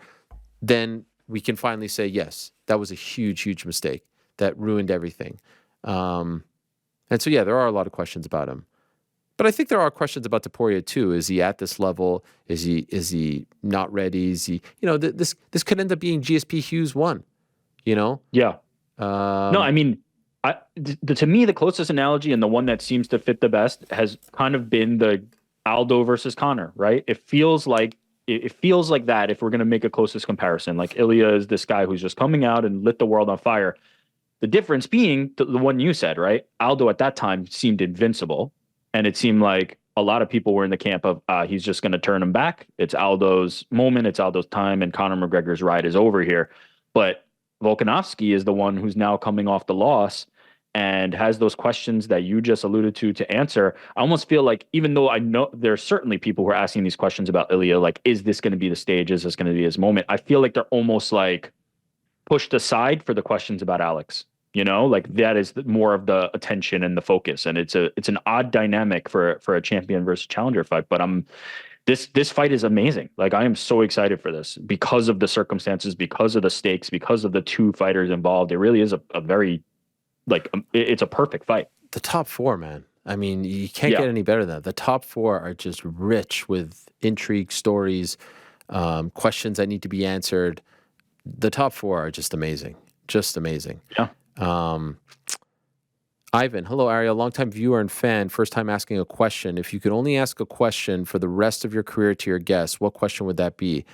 then we can finally say, yes, that was a huge, huge mistake that ruined everything. And so, there are a lot of questions about him. But I think there are questions about Topuria too. Is he at this level? Is he not ready? Is he, this could end up being GSP Hughes 1, Yeah. No, I mean, to me, the closest analogy and the one that seems to fit the best has kind of been the Aldo versus Conor, right? It feels like that if we're going to make a closest comparison. Like, Illia is this guy who's just coming out and lit the world on fire. The difference being the one you said, right? Aldo at that time seemed invincible, and it seemed like a lot of people were in the camp of he's just going to turn him back. It's Aldo's moment. It's Aldo's time, and Conor McGregor's ride is over here. But Volkanovski is the one who's now coming off the loss and has those questions that you just alluded to answer. I almost feel like, even though I know there's certainly people who are asking these questions about Illia, like, is this going to be the stage? Is this going to be his moment? I feel like they're almost like pushed aside for the questions about Alex. Like, that is more of the attention and the focus. And it's an odd dynamic for a champion versus challenger fight. But this fight is amazing. Like, I am so excited for this because of the circumstances, because of the stakes, because of the two fighters involved. It really is a very, it's a perfect fight. The top four, man. I mean, you can't get any better than that. The top four are just rich with intrigue, stories, questions that need to be answered. The top four are just amazing. Just amazing. Yeah. Ivan, hello, Ariel, longtime viewer and fan, first time asking a question. If you could only ask a question for the rest of your career to your guests, what question would that be?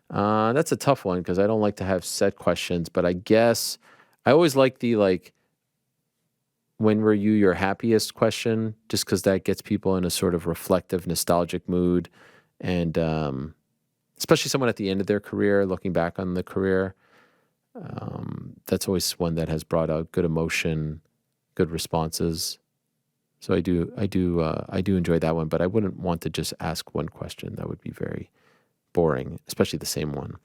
That's a tough one because I don't like to have set questions, but I guess I always like the, when were you your happiest question, just because that gets people in a sort of reflective, nostalgic mood. And especially someone at the end of their career, looking back on the career. That's always one that has brought out good emotion, good responses. So I do enjoy that one, but I wouldn't want to just ask one question. That would be very boring, especially the same one.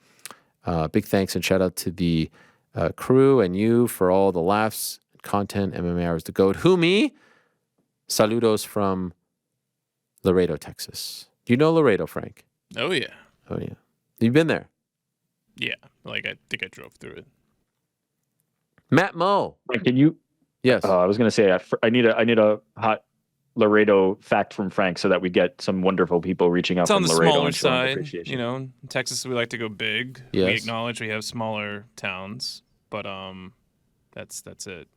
Big thanks and shout out to the crew and you for all the laughs, content. MMA Hours the GOAT. Who, me? Saludos from Laredo, Texas. Do you know Laredo, Frank? Oh yeah. Oh yeah. You've been there? Yeah, I think I drove through it. Matt Moe. Can you? Yes. I was going to say I need a hot Laredo fact from Frank so that we get some wonderful people reaching out it's from on the Laredo smaller and showing side. appreciation. In Texas we like to go big. Yes. We acknowledge we have smaller towns, but that's it.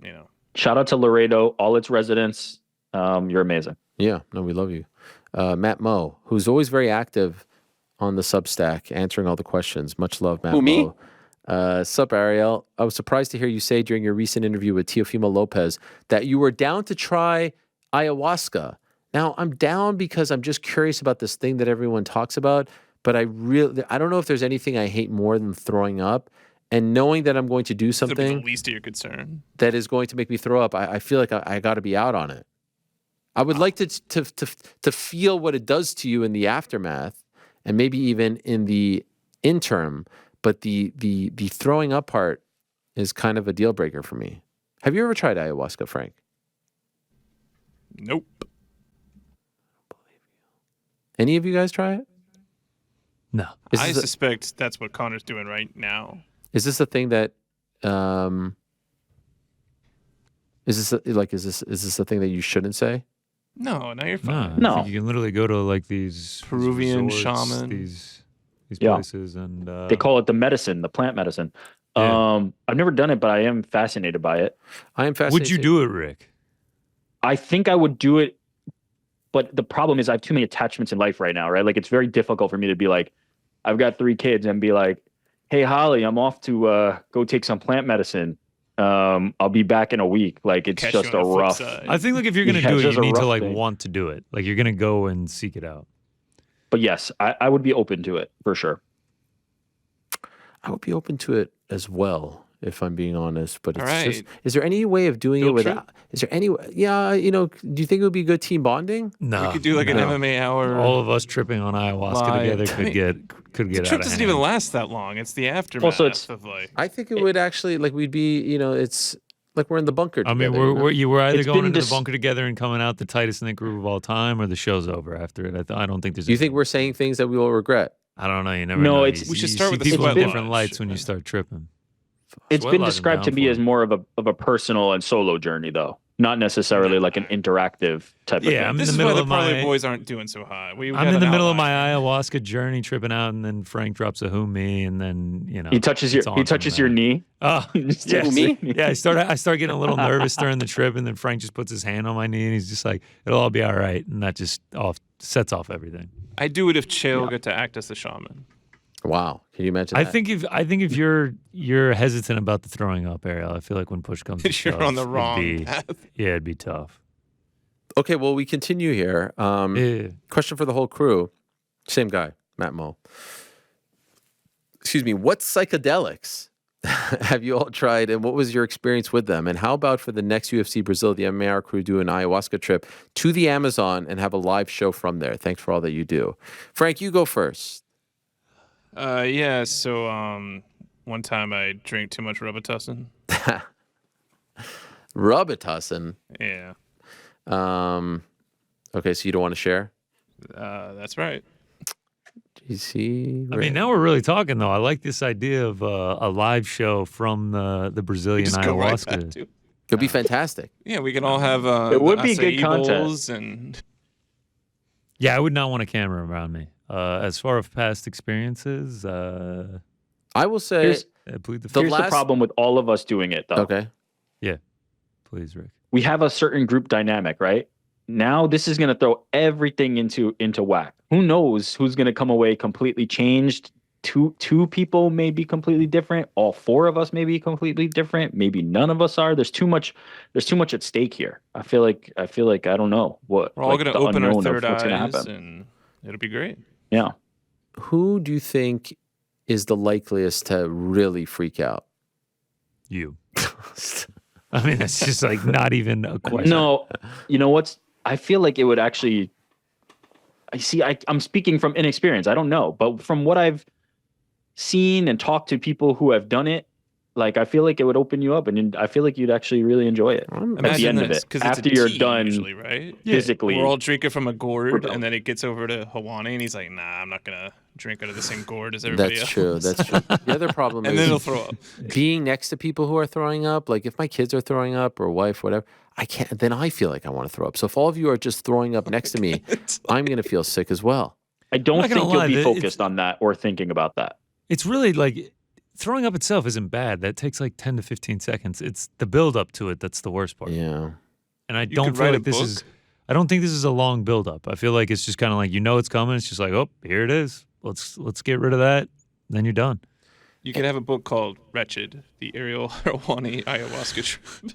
Shout out to Laredo, all its residents. You're amazing. Yeah, no, we love you. Matt Moe, who's always very active on the Substack, answering all the questions. Much love, Matt Moe. Sup, Ariel. I was surprised to hear you say during your recent interview with Teofimo Lopez that you were down to try ayahuasca. Now, I'm down because I'm just curious about this thing that everyone talks about, but I don't know if there's anything I hate more than throwing up. And knowing that I'm going to do something the least of your concern that is going to make me throw up, I feel like I got to be out on it. I would like to feel what it does to you in the aftermath, and maybe even in the interim. But the throwing up part is kind of a deal breaker for me. Have you ever tried ayahuasca, Frank? Nope. Any of you guys try it? No. I suspect that's what Connor's doing right now. Is this a thing that is this a thing that you shouldn't say? No, you're fine. No, I think you can literally go to like these Peruvian resorts, shaman, these places, and they call it the plant medicine. Yeah. I've never done it, but I am fascinated by it. I am fascinated. Would you do it, Rick? I think I would do it, but the problem is I have too many attachments in life right now, right? Like it's very difficult for me to be like, I've got 3 kids and be like, hey, Holly, I'm off to go take some plant medicine. I'll be back in a week. Like it's Catch just you a on the flip rough. side. I think like if you're gonna Yeah, do it's it, just you a need to rough like thing. want to do it. Like you're gonna go and seek it out. But yes, I would be open to it for sure. I would be open to it as well, if I'm being honest. But it's All just, right. is there any way of doing Field it trip? without? Is there any? Yeah, do you think it would be good team bonding? No, We could do like an no. MMA hour. All of us tripping on ayahuasca Live. together could get the out trip of doesn't hand. even last that long. It's the aftermath Also, it's- of like. I think it would actually we'd be. It's like we're in the bunker I together. mean, we're either It's going been into dis- the bunker together and coming out the tightest knit group of all time, or the show's over after it. I don't think there's. Do you think we're saying things that we will regret? I don't know. You never No, know. it's- You- We should you start see with the people in sweat different lodge. lights when you start tripping. It's Sweat been lodge I'm described to down me for. as more of a personal and solo journey, though, not necessarily like an interactive type of Yeah, thing. I'm in This the is why middle the of Parlay my. Boys aren't doing so hot. We I'm got in an the middle of outline. my ayahuasca journey, tripping out, and then Frank drops a who me, and then He touches your it's on from your there. knee. Oh, Just yes. who me? Yeah, I start getting a little nervous during the trip, and then Frank just puts his hand on my knee, and he's just like, "It'll all be all right," and that just sets off everything. I do it if Chael get to act as the shaman. Wow, can you imagine? I that? think if you're hesitant about the throwing up, Ariel, I feel like when push comes to You're shove, on the it'd wrong be- path. Yeah, it'd be tough. Okay, well, we continue here. Yeah. Question for the whole crew. Same guy, Matt Moe. Excuse me. What psychedelics have you all tried, and what was your experience with them? And how about for the next UFC Brazil, the MAR crew do an ayahuasca trip to the Amazon and have a live show from there? Thanks for all that you do. Frank, you go first. Yeah. So one time I drank too much Robitussin. Robitussin. Yeah. Okay, so you don't want to share? That's right. GC. I mean, now we're really talking, though. I like this idea of a live show from the Brazilian Just go right ayahuasca. back to. It'll be fantastic. Yeah, we can all have. It would the be good acai content. bowls and Yeah, I would not want a camera around me. As far as past experiences, I will say. Here's- I plead the The Here's last- the problem with all of us doing it, though. Okay. please, Rick. We have a certain group dynamic, right? Now this is going to throw everything into whack. Who knows who's going to come away completely changed? Two people may be completely different. All 4 of us may be completely different. Maybe none of us are. There's too much at stake here. I feel like I don't know what. we're all like going to the open our unknown of third what's gonna eyes, happen. and it'll be great. Yeah. Who do you think is the likeliest to really freak out? You. I mean, it's just like not even a question. No, you know what's? I feel like it would actually. I'm speaking from inexperience. I don't know, but from what I've seen and talked to people who have done it, like I feel like it would open you up, and I feel like you'd actually really enjoy it at the Imagine end of this, it. 'cause After it's a you're tea done usually, right? physically. We're all drinking from a gourd, done. and then it gets over to Helwani, and he's like, "Nah, I'm not gonna drink out of the same gourd as everybody That's else." true. That's true. The other problem And then he'll is throw up. being next to people who are throwing up. Like if my kids are throwing up or wife, whatever, I can't. Then I feel like I want to throw up. So if all of you are just throwing up next to me, I'm going to feel sick as well. I don't I'm not think gonna you'll lie, be it's- focused on that or thinking about that. It's really like throwing up itself isn't bad. That takes like 10 to 15 seconds. It's the build up to it that's the worst part. Yeah. And I You don't could feel write a like this book. is I don't think this is a long buildup. I feel like it's just kind of like, it's coming. It's just like, oh, here it is. Let's get rid of that. Then you're done. You could have a book called Wretched, the Ariel Helwani Ayahuasca Trip.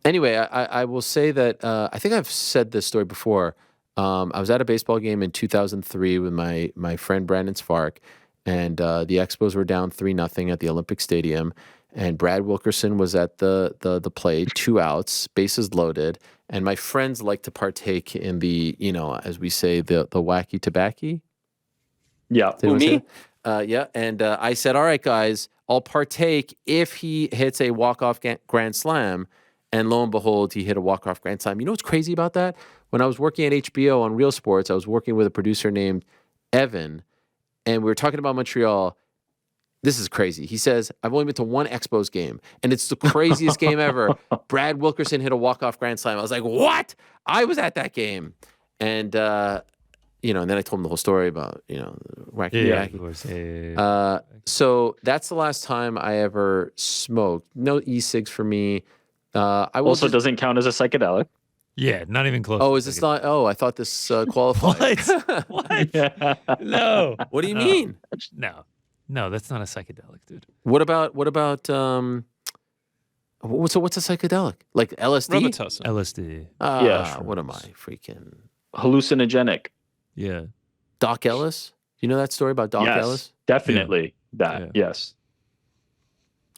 Anyway, I will say that I think I've said this story before. I was at a baseball game in 2003 with my friend Brandon Spark, and the Expos were down 3-0 at the Olympic Stadium, and Brad Wilkerson was at the plate, 2 outs, bases loaded, and my friends like to partake in the, as we say, the wacky tobacco. Yeah. Who, me? Yeah, and I said, all right, guys, I'll partake if he hits a walk-off grand slam. And lo and behold, he hit a walk-off grand slam. You know what's crazy about that? When I was working at HBO on Real Sports, I was working with a producer named Evan, and we were talking about Montreal. This is crazy. He says, I've only been to one Expos game, and it's the craziest game ever. Brad Wilkerson hit a walk-off grand slam. I was like, what? I was at that game. And, and then I told him the whole story about, wacky. Yeah, of course. Yeah. So that's the last time I ever smoked. No e-cigs for me. Doesn't count as a psychedelic. Yeah, not even close. Oh, is this not? Oh, I thought this qualified. What? Yeah. No. What do you mean? No, that's not a psychedelic, dude. What about what's a psychedelic? Like LSD? Robitussin. LSD. Yeah. What am I freaking? Hallucinogenic. Yeah. Doc Ellis? You know that story about Doc Ellis? Definitely that. Yeah. Yes.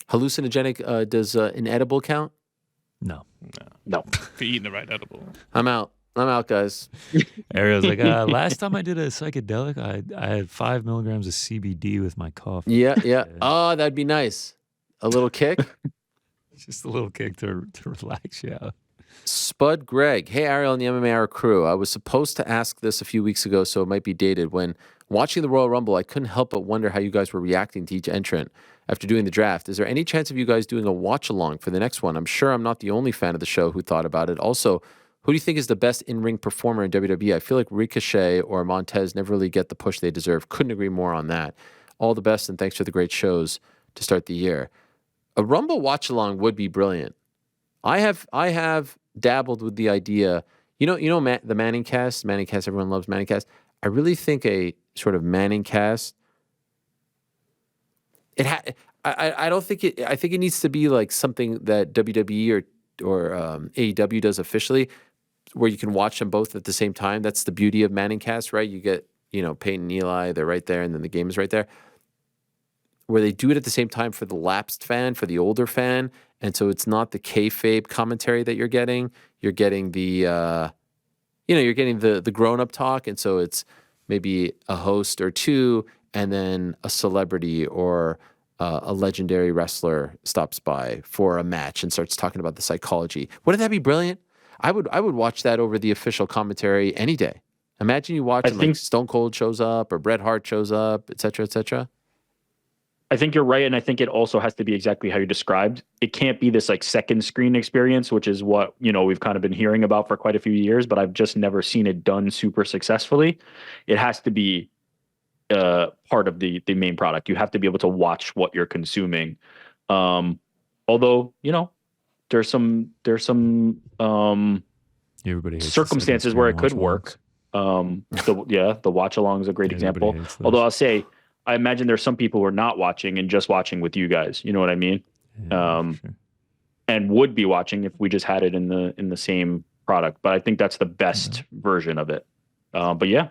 Hallucinogenic, does an edible count? No. No. If you're eating the right edible. I'm out, guys. Ariel's like, last time I did a psychedelic, I had 5 milligrams of CBD with my coffee. Yeah. Oh, that'd be nice. A little kick. Just a little kick to relax you out. Spud Greg. Hey, Ariel and the MMA Hour crew. I was supposed to ask this a few weeks ago, so it might be dated. When watching the Royal Rumble, I couldn't help but wonder how you guys were reacting to each entrant after doing the draft. Is there any chance of you guys doing a watch-along for the next one? I'm sure I'm not the only fan of the show who thought about it. Also, who do you think is the best in-ring performer in WWE? I feel like Ricochet or Montez never really get the push they deserve. Couldn't agree more on that. All the best, and thanks for the great shows to start the year. A Rumble watch-along would be brilliant. I have dabbled with the idea. The Manning cast. Manning cast. Everyone loves Manning cast. I really think a sort of Manning cast. I don't think it. I think it needs to be like something that WWE or AEW does officially, where you can watch them both at the same time. That's the beauty of Manning cast, right? You get Peyton and Eli. They're right there, and then the game is right there. Where they do it at the same time for the lapsed fan, for the older fan, and so it's not the kayfabe commentary that you're getting. You're getting the, you're getting the grown-up talk, and so it's maybe a host or two, and then a celebrity or a legendary wrestler stops by for a match and starts talking about the psychology. Wouldn't that be brilliant? I would watch that over the official commentary any day. Imagine you watch like Stone Cold shows up or Bret Hart shows up, et cetera, et cetera. I think you're right, and I think it also has to be exactly how you described. It can't be this like second screen experience, which is what we've kind of been hearing about for quite a few years, but I've just never seen it done super successfully. It has to be part of the main product. You have to be able to watch what you're consuming. Although there's some circumstances where it could work. The watch along is a great example. Although I'll say, I imagine there's some people who are not watching and just watching with you guys. You know what I mean? Yeah, sure. And would be watching if we just had it in the same product. But I think that's the best version of it. But yeah,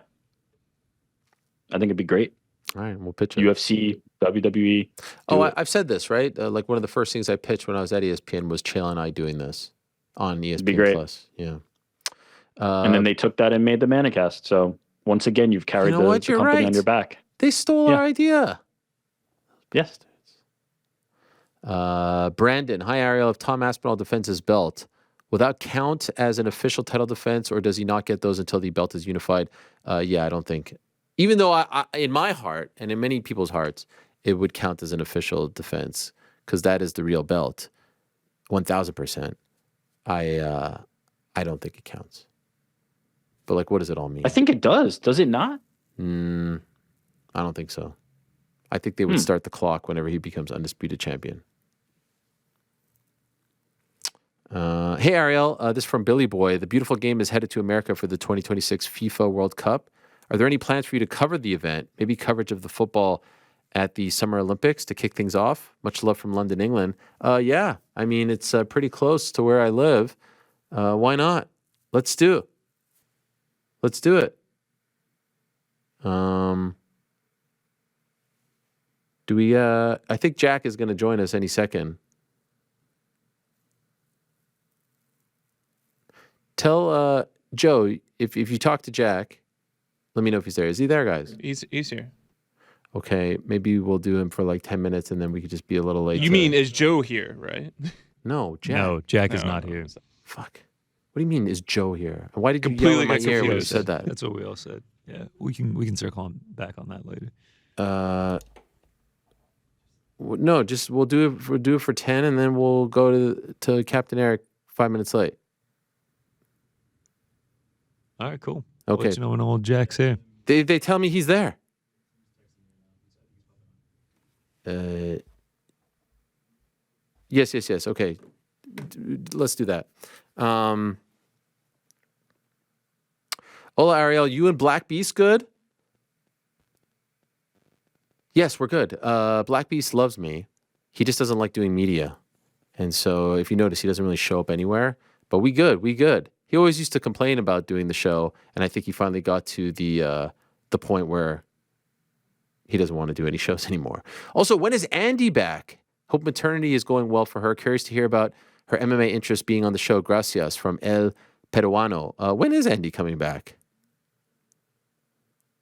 I think it'd be great. All right, we'll pitch it. UFC, WWE. I've said this, right? Like one of the first things I pitched when I was at ESPN was Chael and I doing this on ESPN be great. Plus. Yeah. And then they took that and made the Manicast. So once again, you've carried the company on your back. They stole our idea. Yes. Brandon, hi Ariel. If Tom Aspinall defends his belt, will that count as an official title defense, or does he not get those until the belt is unified? Yeah, I don't think. Even though I in my heart and in many people's hearts, it would count as an official defense because that is the real belt, 1,000%. I don't think it counts. But like, what does it all mean? I think it does. Does it not? I don't think so. I think they would start the clock whenever he becomes undisputed champion. Hey, Ariel, this is from Billy Boy. The beautiful game is headed to America for the 2026 FIFA World Cup. Are there any plans for you to cover the event? Maybe coverage of the football at the Summer Olympics to kick things off? Much love from London, England. Yeah, I mean, it's pretty close to where I live. Why not? Let's do it. Let's do it. Do we, I think Jack is going to join us any second. Tell Joe, if you talk to Jack, let me know if he's there. Is he there, guys? He's here. Okay, maybe we'll do him for like 10 minutes and then we could just be a little late. You mean, is Joe here, right? No, Jack. No, Jack is not here. Fuck. What do you mean, is Joe here? And why did you Completely yell in my gets ear when you confused. said that? That's what we all said. Yeah, we can circle back on that later. No, just we'll do it for 10 and then we'll go to Captain Eric 5 minutes late. All right, cool. Okay. I'll let you know when old Jack's here. They tell me he's there. Yes. Okay. Let's do that. Hola, Ariel. You and Black Beast good? Yes, we're good. Black Beast loves me. He just doesn't like doing media. And so if you notice, he doesn't really show up anywhere. But we good. He always used to complain about doing the show. And I think he finally got to the point where he doesn't want to do any shows anymore. Also, when is Andy back? Hope maternity is going well for her. Curious to hear about her MMA interest being on the show. Gracias from El Peruano. When is Andy coming back?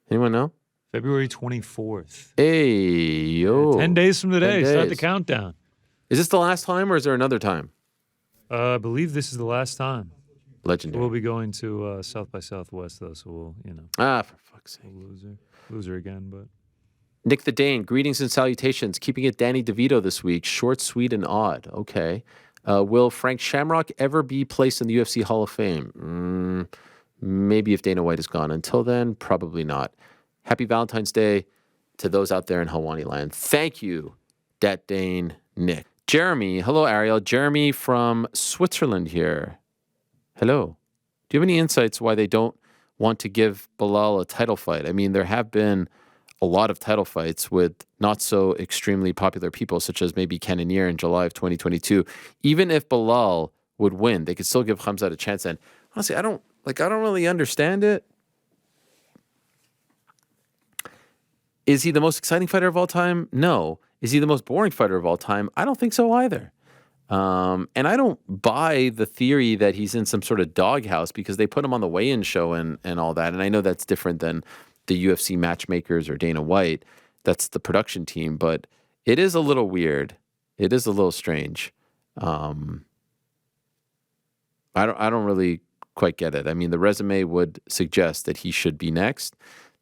Anyone know? February 24th. Hey, yo. 10 days from today. 10 Start the days. countdown. Is this the last time or is there another time? I believe this is the last time. Legendary. We'll be going to South by Southwest, though, so we'll, for fuck's sake. loser again, but... Nick the Dane, greetings and salutations. Keeping it Danny DeVito this week. Short, sweet, and odd. Okay. Will Frank Shamrock ever be placed in the UFC Hall of Fame? Maybe if Dana White is gone. Until then, probably not. Happy Valentine's Day to those out there in Helwani land. Thank you, Dat Dane Nick. Jeremy. Hello, Ariel. Jeremy from Switzerland here. Hello. Do you have any insights why they don't want to give Belal a title fight? I mean, there have been a lot of title fights with not so extremely popular people, such as maybe Cannonier in July of 2022. Even if Belal would win, they could still give Khamzat a chance. And honestly, I don't really understand it. Is he the most exciting fighter of all time? No. Is he the most boring fighter of all time? I don't think so either. And I don't buy the theory that he's in some sort of doghouse because they put him on the weigh-in show and all that. And I know that's different than the UFC matchmakers or Dana White. That's the production team. But it is a little weird. It is a little strange. I don't really quite get it. I mean, the resume would suggest that he should be next.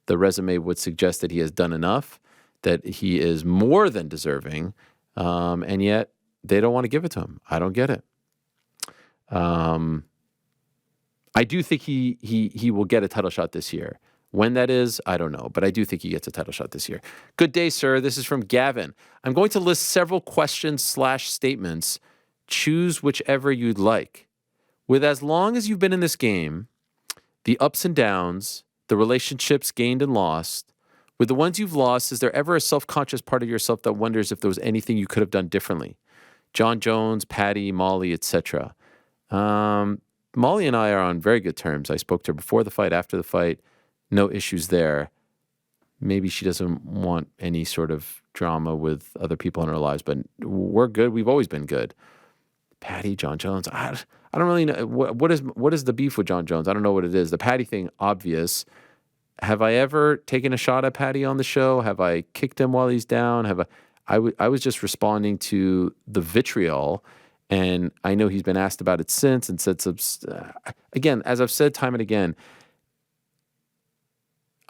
The resume would suggest that he has done enough, that he is more than deserving, and yet they don't want to give it to him. I don't get it. I do think he will get a title shot this year. When that is, I don't know, but I do think he gets a title shot this year. Good day, sir. This is from Gavin. I'm going to list several questions/statements. Choose whichever you'd like. With as long as you've been in this game, the ups and downs, the relationships gained and lost, with the ones you've lost, is there ever a self-conscious part of yourself that wonders if there was anything you could have done differently? Jon Jones, Patty, Molly, etc. Molly and I are on very good terms. I spoke to her before the fight, after the fight. No issues there. Maybe she doesn't want any sort of drama with other people in her lives, but we're good. We've always been good. Patty, Jon Jones. I don't really know. What is the beef with Jon Jones? I don't know what it is. The Patty thing, obvious. Have I ever taken a shot at Patty on the show? Have I kicked him while he's down? I was just responding to the vitriol, and I know he's been asked about it since and said again, as I've said time and again,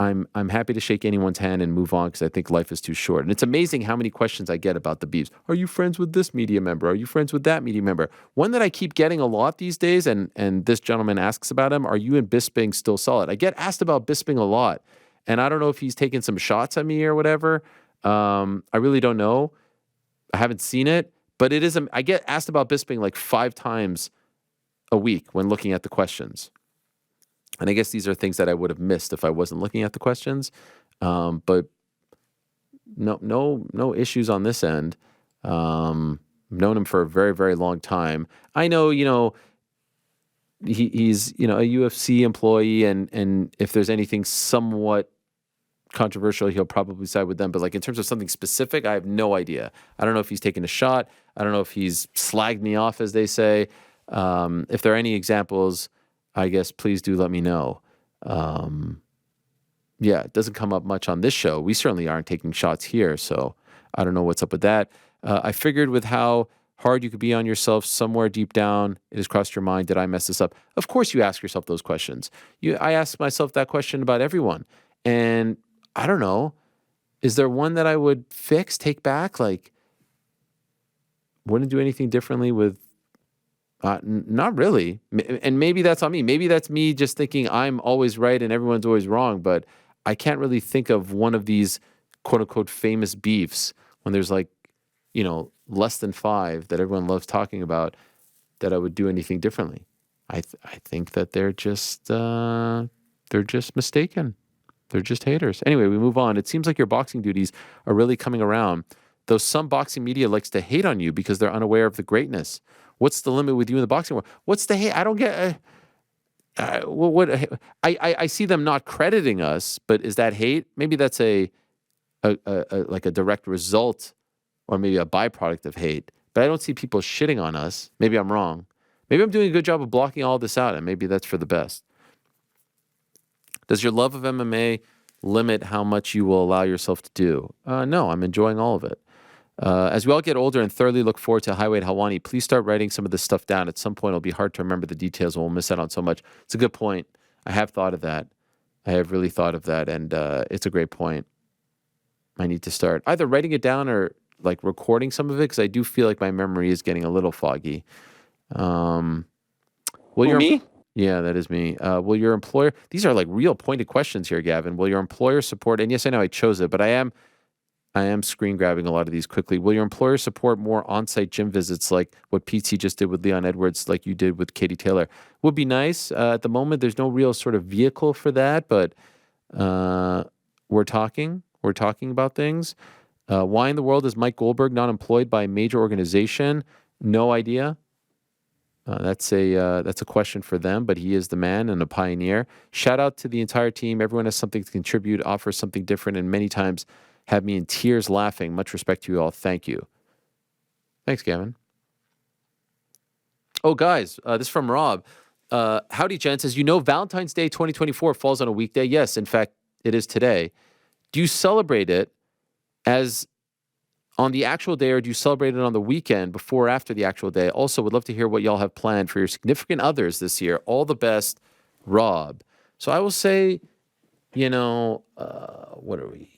I'm happy to shake anyone's hand and move on because I think life is too short. And it's amazing how many questions I get about the beefs. Are you friends with this media member? Are you friends with that media member? One that I keep getting a lot these days, and this gentleman asks about him, are you and Bisping still solid? I get asked about Bisping a lot, and I don't know if he's taking some shots at me or whatever. I really don't know. I haven't seen it, but it is. I get asked about Bisping like 5 times a week when looking at the questions. And I guess these are things that I would have missed if I wasn't looking at the questions. But no issues on this end. Known him for a very, very long time. I know, he's, a UFC employee, and if there's anything somewhat controversial, he'll probably side with them. But like in terms of something specific, I have no idea. I don't know if he's taken a shot. I don't know if he's slagged me off, as they say. If there are any examples, I guess please do let me know. It doesn't come up much on this show. We certainly aren't taking shots here, so I don't know what's up with that. I figured with how hard you could be on yourself, somewhere deep down, it has crossed your mind, did I mess this up? Of course you ask yourself those questions. I ask myself that question about everyone. And I don't know, is there one that I would fix, take back? Like, wouldn't do anything differently with, not really. And maybe that's on me. Maybe that's me just thinking I'm always right and everyone's always wrong, but I can't really think of one of these quote unquote famous beefs when there's like, less than 5 that everyone loves talking about that I would do anything differently. I think that they're just mistaken. They're just haters. Anyway, we move on. It seems like your boxing duties are really coming around, though some boxing media likes to hate on you because they're unaware of the greatness. What's the limit with you in the boxing world? What's the hate? I don't get. I see them not crediting us, but is that hate? Maybe that's a direct result, or maybe a byproduct of hate. But I don't see people shitting on us. Maybe I'm wrong. Maybe I'm doing a good job of blocking all this out, and maybe that's for the best. Does your love of MMA limit how much you will allow yourself to do? No, I'm enjoying all of it. As we all get older and thoroughly look forward to Highway Helwani, please start writing some of this stuff down. At some point, it'll be hard to remember the details and we'll miss out on so much. It's a good point. I have thought of that. I have really thought of that, and it's a great point. I need to start either writing it down or like recording some of it, because I do feel like my memory is getting a little foggy. Me? Yeah, that is me. Will your employer... These are like real pointed questions here, Gavin. Will your employer support... And yes, I know I chose it, but I am screen grabbing a lot of these quickly. Will your employer support more on-site gym visits like what PT just did with Leon Edwards, like you did with Katie Taylor? Would be nice. At the moment, there's no real sort of vehicle for that, but we're talking. We're talking about things. Why in the world is Mike Goldberg not employed by a major organization? No idea. That's a question for them, but he is the man and a pioneer. Shout out to the entire team. Everyone has something to contribute, offers something different, and many times have me in tears laughing. Much respect to you all. Thank you. Thanks, Gavin. Oh, guys, this is from Rob. Howdy, gents. As you know, Valentine's Day 2024 falls on a weekday. Yes, in fact, it is today. Do you celebrate it as on the actual day, or do you celebrate it on the weekend before or after the actual day? Also, would love to hear what y'all have planned for your significant others this year. All the best, Rob. So I will say, what are we?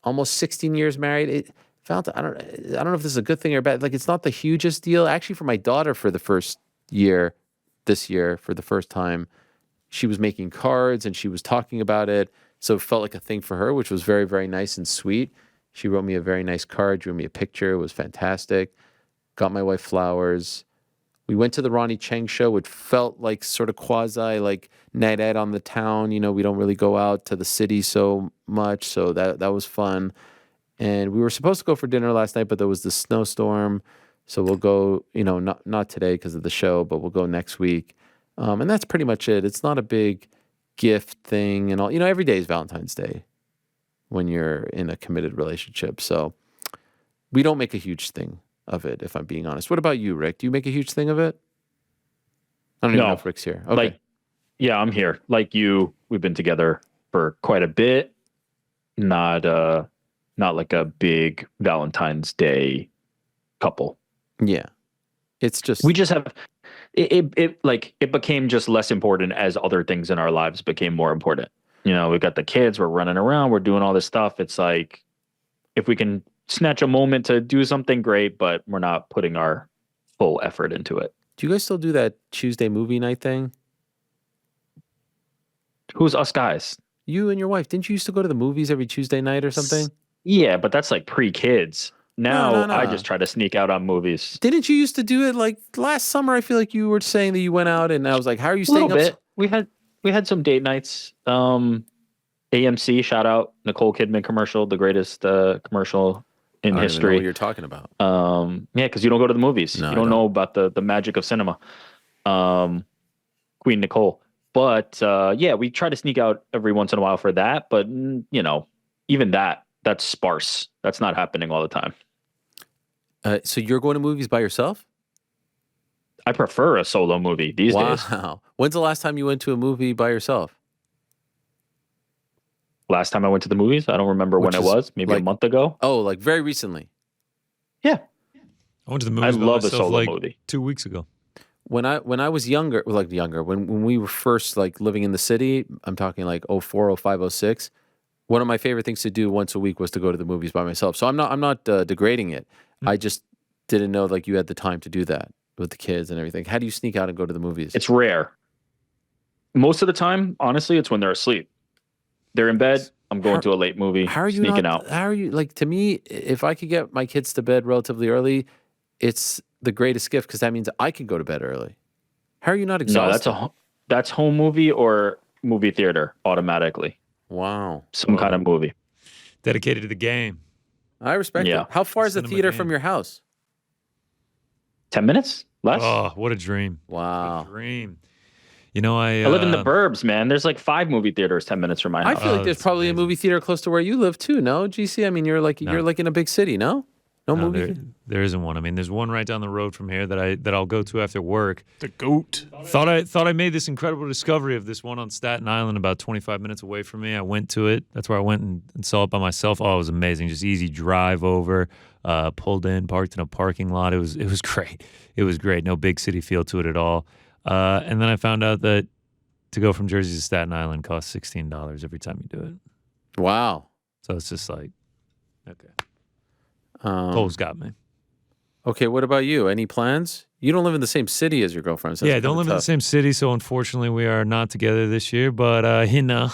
Almost 16 years married. Valentine, I don't know if this is a good thing or bad. Like, it's not the hugest deal. Actually, for my daughter, for the first year, this year, for the first time, she was making cards and she was talking about it. So it felt like a thing for her, which was very, very nice and sweet. She wrote me a very nice card, drew me a picture. It was fantastic. Got my wife flowers. We went to the Ronnie Cheng show, which felt like sort of quasi like night out on the town. We don't really go out to the city so much. So that was fun. And we were supposed to go for dinner last night, but there was the snowstorm. So we'll go, not today because of the show, but we'll go next week. And that's pretty much it. It's not a big gift thing and all. Every day is Valentine's Day when you're in a committed relationship. So we don't make a huge thing of it, if I'm being honest. What about you, Rick? Do you make a huge thing of it? I don't even know if Rick's here. Okay. Yeah, I'm here. Like you, we've been together for quite a bit. Not like a big Valentine's Day couple. Yeah. It's just... We just have... It became just less important as other things in our lives became more important. We've got the kids, we're running around, we're doing all this stuff. It's like, if we can snatch a moment to do something, great, but we're not putting our full effort into it. Do you guys still do that Tuesday movie night thing? Who's us guys? You and your wife. Didn't you used to go to the movies every Tuesday night or something? Yeah, but that's like pre-kids. Now No. I just try to sneak out on movies. Didn't you used to do it like last summer? I feel like you were saying that you went out, and I was like, how are you A little staying up? bit. We had some date nights. AMC, shout out Nicole Kidman commercial, the greatest commercial in I don't even know history. what you're talking about. Yeah, because you don't go to the movies. No, you don't know about the magic of cinema. Queen Nicole. But yeah, we try to sneak out every once in a while for that. But you know, even that's sparse. That's not happening all the time. So you're going to movies by yourself? I prefer a solo movie these days. Wow. When's the last time you went to a movie by yourself? Last time I went to the movies, I don't remember when it was. Maybe a month ago. Oh, like very recently. Yeah. I went to the movies by love a myself solo like movie. 2 weeks ago. When I was younger, when we were first like living in the city, I'm talking like 04, 05, 06, one of my favorite things to do once a week was to go to the movies by myself. So I'm not degrading it. I just didn't know like you had the time to do that with the kids and everything. How do you sneak out and go to the movies? It's rare. Most of the time, honestly, it's when they're asleep. They're in bed. I'm going to a late movie. How are you sneaking out? How are you like? To me, if I could get my kids to bed relatively early, it's the greatest gift because that means I can go to bed early. How are you not exhausted? No, that's home movie or movie theater automatically. Wow. Some kind of movie. Dedicated to the game. I respect it. How far is the theater from your house? 10 minutes? Less? Oh, what a dream. Wow. What a dream. You know, I live in the burbs, man. There's like 5 movie theaters 10 minutes from my house. I feel like there's probably a movie theater close to where you live too, no, GC? I mean, you're like in a big city, no? No movie. There isn't one. I mean, there's one right down the road from here that I'll go to after work. The GOAT. Thought I made this incredible discovery of this one on Staten Island, about 25 minutes away from me. I went to it. That's where I went and saw it by myself. Oh, it was amazing. Just easy drive over. Pulled in, parked in a parking lot. It was great. It was great. No big city feel to it at all. And then I found out that to go from Jersey to Staten Island costs $16 every time you do it. Wow. So it's just like, okay. Cole's got me. Okay, what about you? Any plans? You don't live in the same city as your girlfriend. So yeah, I don't live in the same city, so unfortunately we are not together this year. But, you know,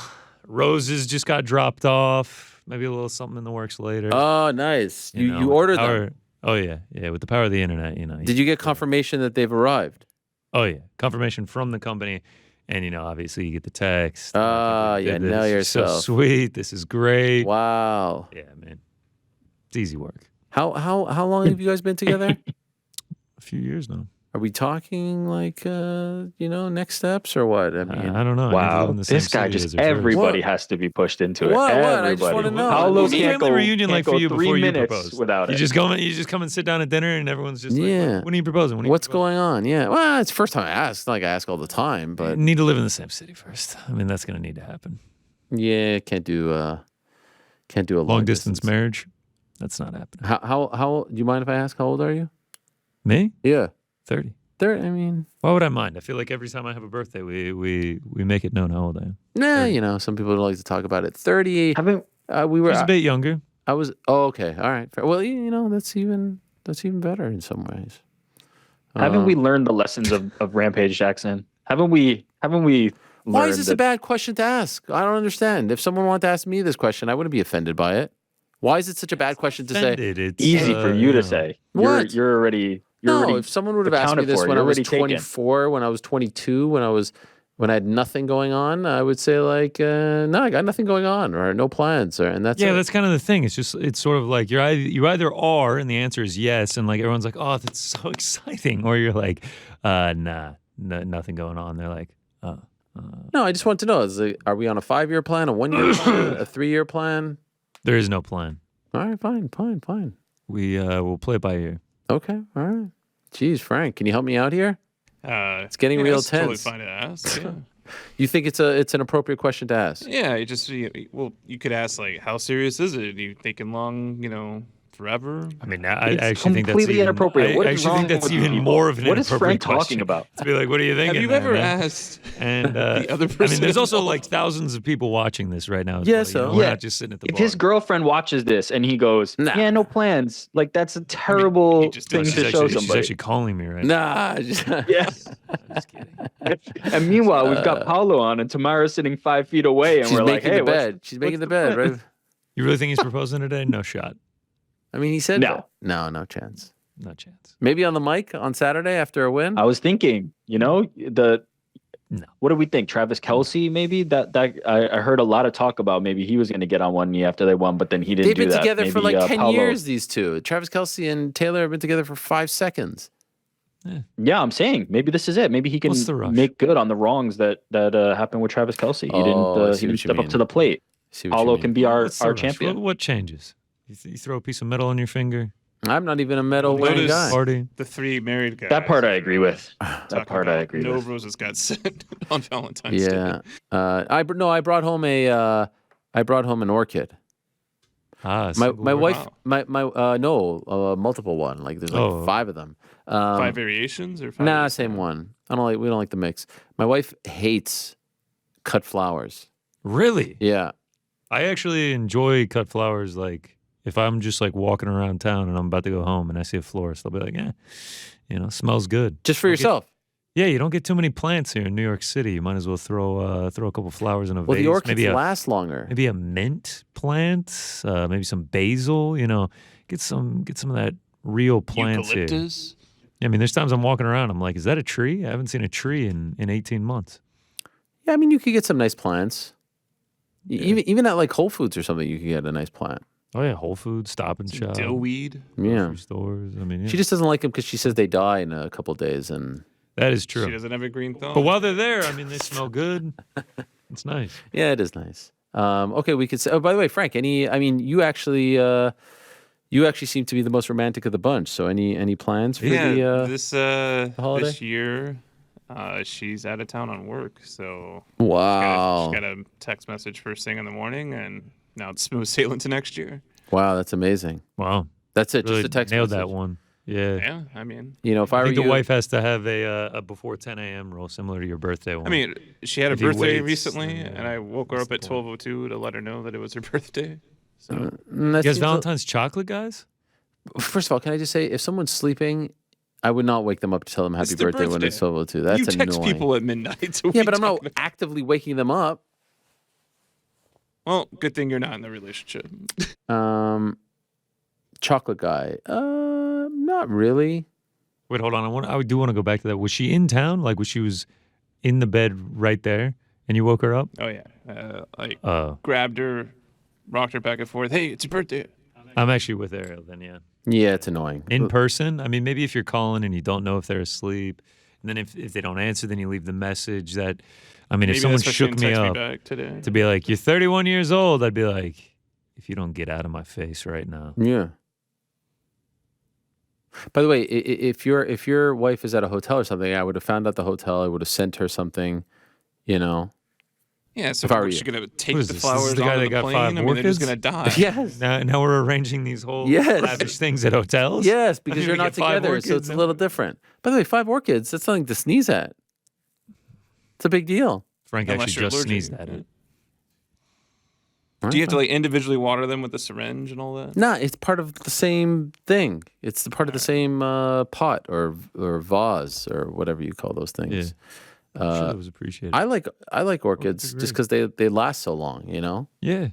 roses just got dropped off. Maybe a little something in the works later. Oh, nice. You ordered them? Oh, yeah. Yeah, with the power of the internet, you know. Did you get confirmation that they've arrived? Oh, yeah. Confirmation from the company. And, you know, obviously you get the text. Oh, yeah. Know yourself. So sweet. This is great. Wow. Yeah, man. It's easy work. How long have you guys been together? A few years now. Are we talking like, next steps or what? I mean, I don't know. Wow. This guy just, everybody has to be pushed into it. What? Everybody. I just want to know. Paolo can't go reunion like for you 3 before you minutes propose. without you it. just come and sit down at dinner and everyone's just like, when are you proposing? What's going on? Yeah. Well, it's the first time I ask. It's not like I ask all the time, but you need to live in the same city first. I mean, that's going to need to happen. Yeah, can't do a long distance marriage. That's not happening. How do you mind if I ask how old are you? Me? Yeah. 30. I mean, why would I mind? I feel like every time I have a birthday, we make it known how old I am. Nah, some people don't like to talk about it. 30. Haven't we were I was a bit younger. I was. Oh, okay. All right. Well, that's even better in some ways. Haven't we learned the lessons of Rampage Jackson? Haven't we? Why is this a bad question to ask? I don't understand. If someone wanted to ask me this question, I wouldn't be offended by it. Why is it such a bad question to say? It's easy for you to say. What? You're already. If someone would have asked me this when I was 24, when I was 22, when I had nothing going on, I would say like, no, I got nothing going on or no plans, and that's it. That's kind of the thing. It's sort of like you either are, and the answer is yes, and like everyone's like, oh, that's so exciting, or you're like, nothing going on. They're like, No, I just want to know: are we on a 5-year plan, a 1-year plan, a 3-year plan? There is no plan. All right, fine. We will play it by ear. Okay, all right. Jeez, Frank, can you help me out here? It's getting real tense. Totally fine to ask. Yeah. You think it's an appropriate question to ask? Yeah, you could ask like, how serious is it? Are you thinking long, forever? I mean, I actually think that's completely inappropriate. What is wrong with even people? more of an What is inappropriate Frank question talking about? To be like, what are you thinking? Have you ever asked and the other person? I mean, there's also like thousands of people watching this right now. Yeah, so we're not just sitting at the If bar. his girlfriend watches this and he goes, Nah. yeah, no plans, like that's a terrible thing to show She's somebody. actually calling me right now. Nah. Yes. I'm just kidding. And meanwhile, we've got Paulo on and Tamara's sitting 5 feet away, and She's we're like, making hey, the bed. She's making the bed, right? You really think he's proposing today? No shot. I mean, he said no chance. No chance. Maybe on the mic on Saturday after a win. I was thinking, No. What do we think? Travis Kelce, maybe that I heard a lot of talk about maybe he was going to get on one knee after they won, but then he didn't. They've been do that. together maybe, for like 10 Paulo. years. These two, Travis Kelce and Taylor, have been together for 5 seconds. Yeah, I'm saying maybe this is it. Maybe he can make good on the wrongs that happened with Travis Kelce. He didn't step up to the plate. Paulo can be our champion. What changes? You throw a piece of metal on your finger. I'm not even a medal winning guy. Party. The 3 married guys. That part I agree with. No roses got sent on Valentine's Day. I brought home an orchid. My wife, Wow. multiple one. Like there's like 5 of them. 5 variations or 5? Nah, same one. We don't like the mix. My wife hates cut flowers. Really? Yeah. I actually enjoy cut flowers. Like if I'm just like walking around town and I'm about to go home and I see a florist, I'll be like, smells good. Just for yourself. Yeah, you don't get too many plants here in New York City. You might as well throw a couple flowers in a vase. Well, the orchids last longer. Maybe a mint plant, maybe some basil. Get some of that real plants Eucalyptus? here. Yeah, I mean, there's times I'm walking around, I'm like, is that a tree? I haven't seen a tree in 18 months. Yeah, I mean, you could get some nice plants. Yeah. Even at like Whole Foods or something, you could get a nice plant. Oh yeah, Whole Foods, Stop and Shop, dillweed, grocery stores. I mean, she just doesn't like them because she says they die in a couple of days, and that is true. She doesn't have a green thumb. But while they're there, I mean, they smell good. It's nice. Yeah, it is nice. Okay, we could say. Oh, by the way, Frank, you actually seem to be the most romantic of the bunch. So, any plans for the holiday? This year? She's out of town on work, so wow. She got a text message first thing in the morning, and now it's smooth sailing to next year. Wow, that's amazing. Wow, that's it. Really just a text nailed message. That one. Yeah. Yeah, I mean, if I think were the wife has to have a before 10 a.m. rule, similar to your birthday one. I mean, she had a birthday recently, and I woke her up at 12:02 to let her know that it was her birthday. So, you guys Valentine's chocolate guys? First of all, can I just say, if someone's sleeping, I would not wake them up to tell them happy birthday when it's 12:02. That's you text annoying. people at midnight. Yeah, but I'm not actively waking them up. Well, good thing you're not in the relationship. Chocolate guy. Not really. Wait, hold on. I do want to go back to that. Was she in town? Like, she was in the bed right there, and you woke her up? Oh yeah. Grabbed her, rocked her back and forth. Hey, it's your birthday. I'm actually with Ariel then, yeah. Yeah, it's annoying. In person? I mean, maybe if you're calling and you don't know if they're asleep, and then if they don't answer, then you leave the message that, I mean, if someone shook me up to be like, you're 31 years old, I'd be like, if you don't get out of my face right now. Yeah. By the way, if your wife is at a hotel or something, I would have found out the hotel. I would have sent her something, Yeah, so if she's going to take the flowers the guy onto that the got plane, 5 they're orchids? just going to die. Yes. Now we're arranging these whole lavish things at hotels? Yes, because I mean, you're not together, so it's a little different. By the way, 5 orchids, that's something to sneeze at. It's a big deal. Frank Unless actually you're just allergic. sneezed at it. Do you have to individually water them with the syringe and all that? No, it's part of the same thing. It's the part of the same pot or vase or whatever you call those things. Yeah. I'm sure that was appreciated. I like orchids just because they last so long, Yeah,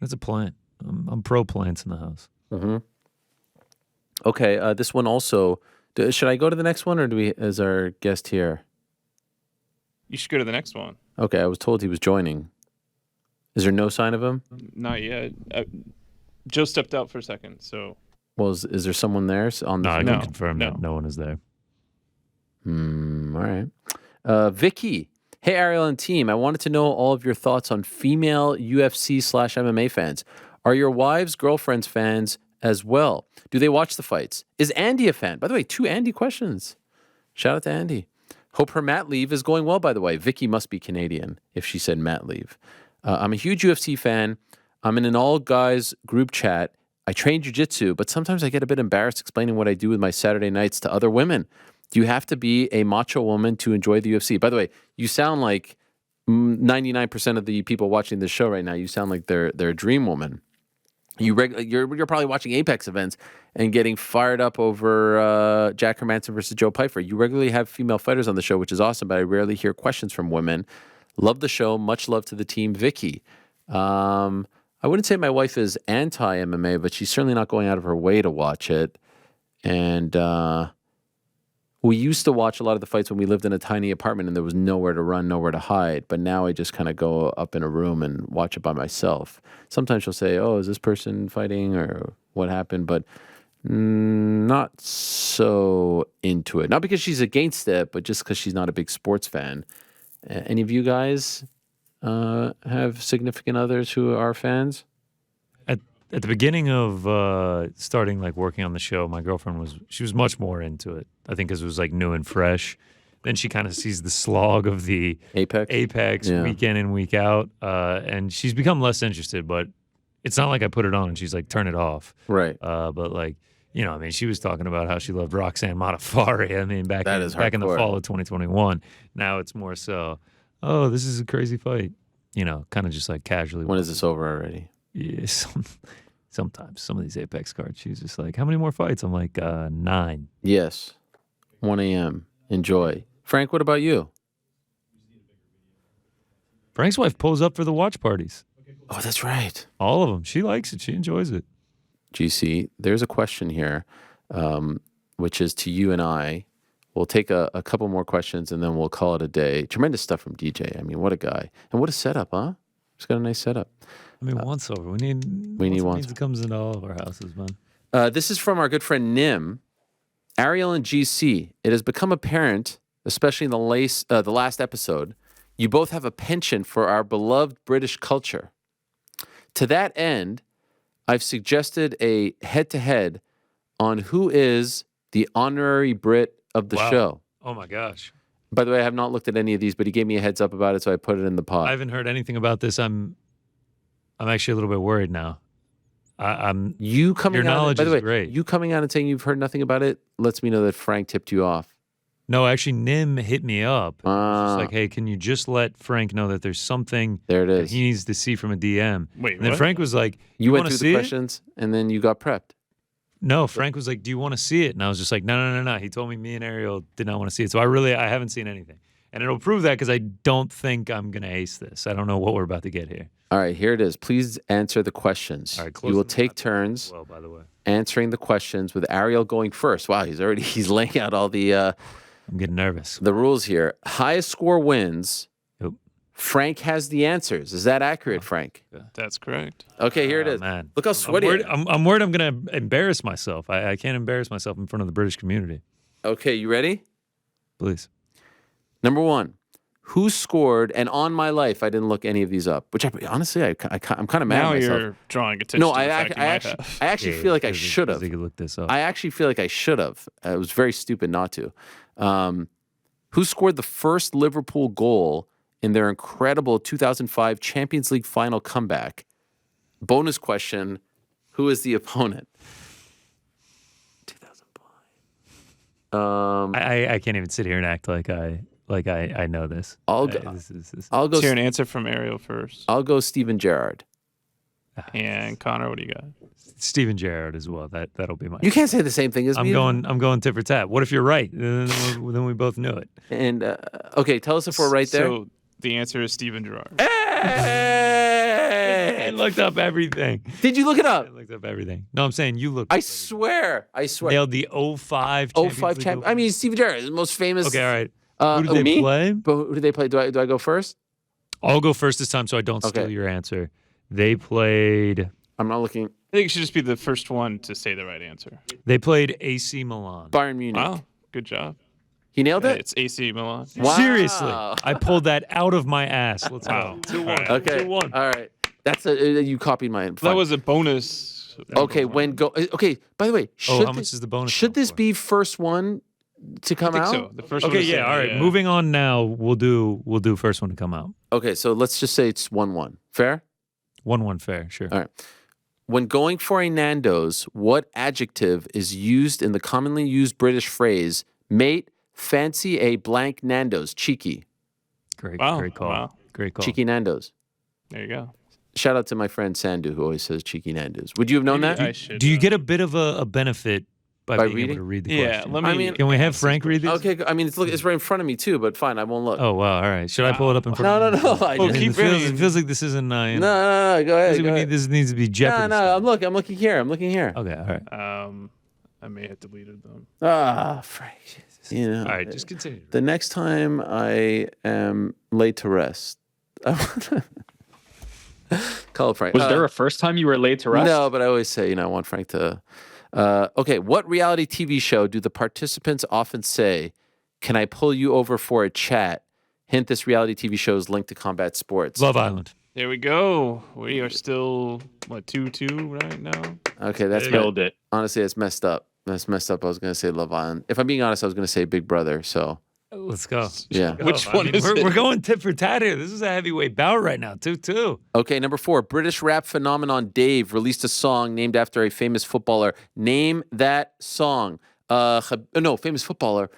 that's a plant. I'm pro plants in the house. Mm-hmm. Okay, this one also. Should I go to the next one, or is our guest here? You should go to the next one. Okay, I was told he was joining. Is there no sign of him? Not yet. Joe stepped out for a second, so. Well, is there someone there on the? No, I can confirm that no one is there. All right. Vicky. Hey, Ariel and team. I wanted to know all of your thoughts on female UFC/MMA fans. Are your wives, girlfriends fans as well? Do they watch the fights? Is Andy a fan? By the way, 2 Andy questions. Shout out to Andy. Hope her mat leave is going well, by the way. Vicky must be Canadian if she said mat leave. I'm a huge UFC fan. I'm in an all-guys group chat. I train jiu-jitsu, but sometimes I get a bit embarrassed explaining what I do with my Saturday nights to other women. Do you have to be a macho woman to enjoy the UFC? By the way, you sound like 99% of the people watching this show right now. You sound like they're a dream woman. You're probably watching Apex events and getting fired up over Jack Hermanson versus Joe Pyfer. You regularly have female fighters on the show, which is awesome, but I rarely hear questions from women. Love the show. Much love to the team, Vicky. I I wouldn't say my wife is anti-MMA, but she's certainly not going out of her way to watch it. And we used to watch a lot of the fights when we lived in a tiny apartment and there was nowhere to run, nowhere to hide. But now I just kind of go up in a room and watch it by myself. Sometimes she'll say, oh, is this person fighting or what happened? But not so into it. Not because she's against it, but just because she's not a big sports fan. Any of you guys have significant others who are fans? At the beginning of starting like working on the show, my girlfriend was much more into it. I think because it was like new and fresh. Then she kind of sees the slog of the Apex week in and week out, and she's become less interested. But it's not like I put it on and she's like, turn it off. Right. But like, you know, I mean, she was talking about how she loved Roxanne Modaffari. I mean, back in the fall of 2021. Now it's more so, oh, this is a crazy fight. You know, kind of just like casually. When is this over already? Yeah, sometimes some of these Apex cards, she's just like, how many more fights? I'm like, 9. Yes. 1 a.m. Enjoy. Frank, what about you? Frank's wife pulls up for the watch parties. Oh, that's right. All of them. She likes it. She enjoys it. GC, there's a question here, which is to you and I. We'll take a couple more questions and then we'll call it a day. Tremendous stuff from DJ. I mean, what a guy. And what a setup, huh? He's got a nice setup. I mean, once over. We need once it comes into all of our houses, man. This is from our good friend Nim. Ariel and GC, it has become apparent, especially in the last episode, you both have a penchant for our beloved British culture. To that end, I've suggested a head-to-head on who is the honorary Brit of the show. Oh, my gosh. By the way, I have not looked at any of these, but he gave me a heads up about it, so I put it in the pot. I haven't heard anything about this. I'm actually a little bit worried now. Your knowledge is great. You coming out and saying you've heard nothing about it lets me know that Frank tipped you off. No, actually, Nim hit me up. Just like, hey, can you just let Frank know that there's something that he needs to see from a DM? Wait, and then Frank was like, you went through the questions and then you got prepped. No, Frank was like, do you want to see it? And I was just like, no. He told me and Ariel did not want to see it. So I haven't seen anything. And it'll prove that because I don't think I'm going to ace this. I don't know what we're about to get here. All right, here it is. Please answer the questions. All right, you will take turns by the way. Answering the questions with Ariel going first. Wow, he's laying out all the I'm getting nervous. The rules here. Highest score wins. Yep. Frank has the answers. Is that accurate, Frank? That's correct. Okay, here it is. Man. Look how sweaty. I'm worried I'm going to embarrass myself. I can't embarrass myself in front of the British community. Okay, you ready? Please. Number 1. Who scored? And on my life, I didn't look any of these up. Which honestly, I'm kind of mad at myself. Now you're drawing attention. No, to the I actually feel like I should have. Look this up. I actually feel like I should have. It was very stupid not to. Who scored the first Liverpool goal in their incredible 2005 Champions League final comeback? Bonus question: who is the opponent? 2005. I can't even sit here and act like I know this. I'll go. Let's hear an answer from Ariel first. I'll go Steven Gerrard. And Connor, what do you got? Steven Gerrard as well. That'll be my. You can't say the same thing as me. I'm going tit for tat. What if you're right? Then we both knew it. And okay, tell us if we're right there. So the answer is Steven Gerrard. Hey! I looked up everything. Did you look it up? I looked up everything. No, I'm saying you looked. I swear. Nailed the 05. 05 champion. I mean, Steven Gerrard is the most famous. Okay, all right. Who did they play? But who did they play? Do I go first? I'll go first this time so I don't steal your answer. They played. I'm not looking. I think you should just be the first one to say the right answer. They played AC Milan. Bayern Munich. Wow, good job. He nailed it? It's AC Milan. Wow. Seriously. I pulled that out of my ass. Let's go. 2-1. Okay. 2-1. All right. That's you copied mine. That was a bonus. Okay, okay, by the way, how much is the bonus? Should this be first one to come out? So. The first okay, one yeah, all right. Moving on now. We'll do first one to come out. Okay, so let's just say it's 1-1. Fair? 1-1 fair, sure. All right. When going for a Nando's, what adjective is used in the commonly used British phrase, mate, fancy a blank Nando's, cheeky? Great call. Wow. Great call. Cheeky Nando's. There you go. Shout out to my friend Sandu, who always says cheeky Nando's. Would you have known that? I should. Do you get a bit of a benefit by being reading? able to read the Yeah, question. let me. Can we have Frank read these? Okay, I mean, it's right in front of me too, but fine, I won't look. Oh, wow. All right. Should I pull it up in front No, of no, you? no. I just, keep It feels like this isn't. no, go ahead. This needs to be Jeopardy. No, I'm looking here. Okay, all right. I may have deleted them. Frank. You know, All right, just continue. the next time I am laid to rest, call it Frank. Was there a first time you were laid to rest? No, but I always say, I want Frank to. Okay, what reality TV show do the participants often say, "Can I pull you over for a chat?" Hint: this reality TV show is linked to combat sports. Love Island. There we go. We are still 2-2 right now. Okay, that's Killed it. honestly, that's messed up. That's messed up. I was gonna say Love Island. If I'm being honest, I was gonna say Big Brother. So Let's go. yeah. Which one is it? We're going tit for tat here. This is a heavyweight bout right now, 2-2. Okay, number 4. British rap phenomenon Dave released a song named after a famous footballer. Name that song. Famous footballer.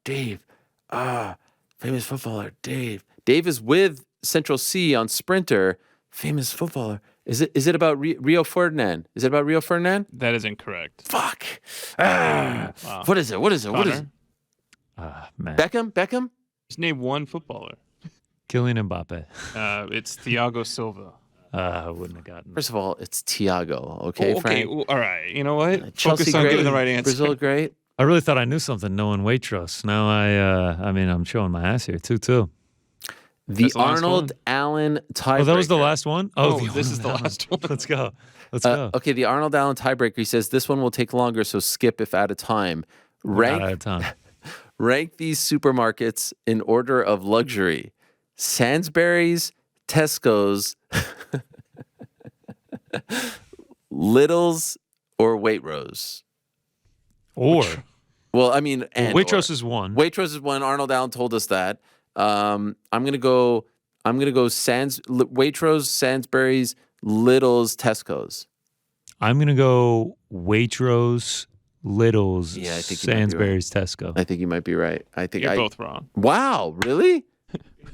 Dave. Famous footballer. Dave. Dave is with Central C on Sprinter. Famous footballer. Is it about Rio Ferdinand? Is it about Rio Ferdinand? That is incorrect. Fuck. Wow. What is it? What is it? What is it? Man. Beckham? Just name one footballer. Kylian Mbappe. It's Thiago Silva. I wouldn't have gotten. First of all, it's Tiago. Okay, Frank. All right. You know what? Chelsea Focus on great. giving the right answer. Brazil great. I really thought I knew something knowing Waitrose. Now I'm showing my ass here. 2-2. The That's the last Arnold one? Allen tiebreaker. Oh, that was the last one? Oh, the this is the Arnold last one. Let's go. Let's go. Okay, the Arnold Allen tiebreaker. He says this one will take longer, so skip if out of time. Not out of time. Rank these supermarkets in order of luxury: Sainsbury's, Tesco's, Lidl's, or Waitrose. Or Well, I mean, and Waitrose or. is one. Waitrose is one. Arnold Allen told us that. I'm gonna go Waitrose, Sainsbury's, Lidl's, Tesco's. I'm gonna go Waitrose, Lidl's, Yeah, I think you might be Sainsbury's, Tesco. I think you might be right. I think You're both wrong. Wow, really?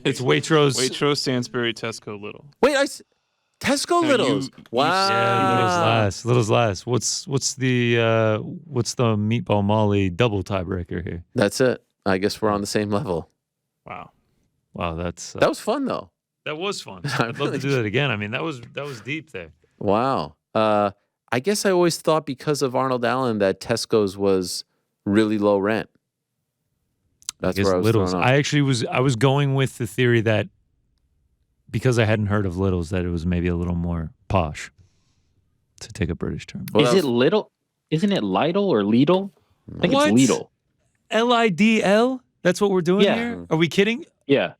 It's Waitrose. Waitrose, Sainsbury, Tesco, Little. Wait, Tesco No, Lidl's. Wow. Yeah, Lidl's last. What's the meatball Molly double tiebreaker here? That's it. I guess we're on the same level. Wow. Wow, that's That was fun though. that was fun. I'd love to do that again. I mean, that was deep there. Wow. I guess I always thought because of Arnold Allen that Tesco's was really low rent. That's where I was Lidl's. thrown off. I was going with the theory that because I hadn't heard of Lidl's, that it was maybe a little more posh, to take a British term. Well, Is it Lidl? Isn't it Lidl or Lidl? I think What? it's Lidl. Lidl? That's what we're doing Yeah. here? Are we kidding? Yeah.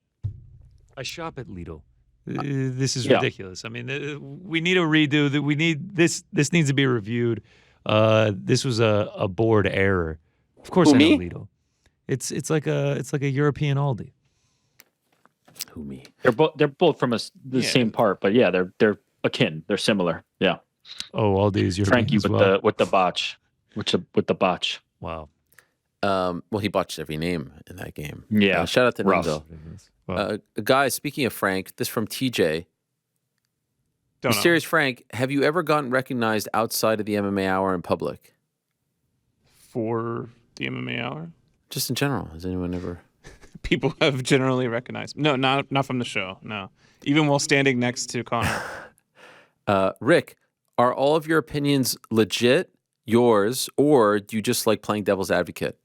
I shop at Lidl. This is Yeah. ridiculous. I mean, we need a redo. That we need this. This needs to be reviewed. This was a board error. Of course, Who, I know me? Lidl. It's like a European Aldi. Who me? They're both from the same part, but yeah, they're akin. They're similar. Yeah. Oh, Aldi is European Frankie as with well. the botch. With the botch. Wow. Well, he botched every name in that game. Yeah. Shout out to Rough. Ninja. Wow. Guys, speaking of Frank, this from TJ. Don't know. Mysterious Frank, have you ever gotten recognized outside of the MMA hour in public? For the MMA hour? Just in general. Has anyone ever? People have generally recognized. No, not from the show. No. Even while standing next to Connor. Rick, are all of your opinions legit, yours, or do you just like playing devil's advocate?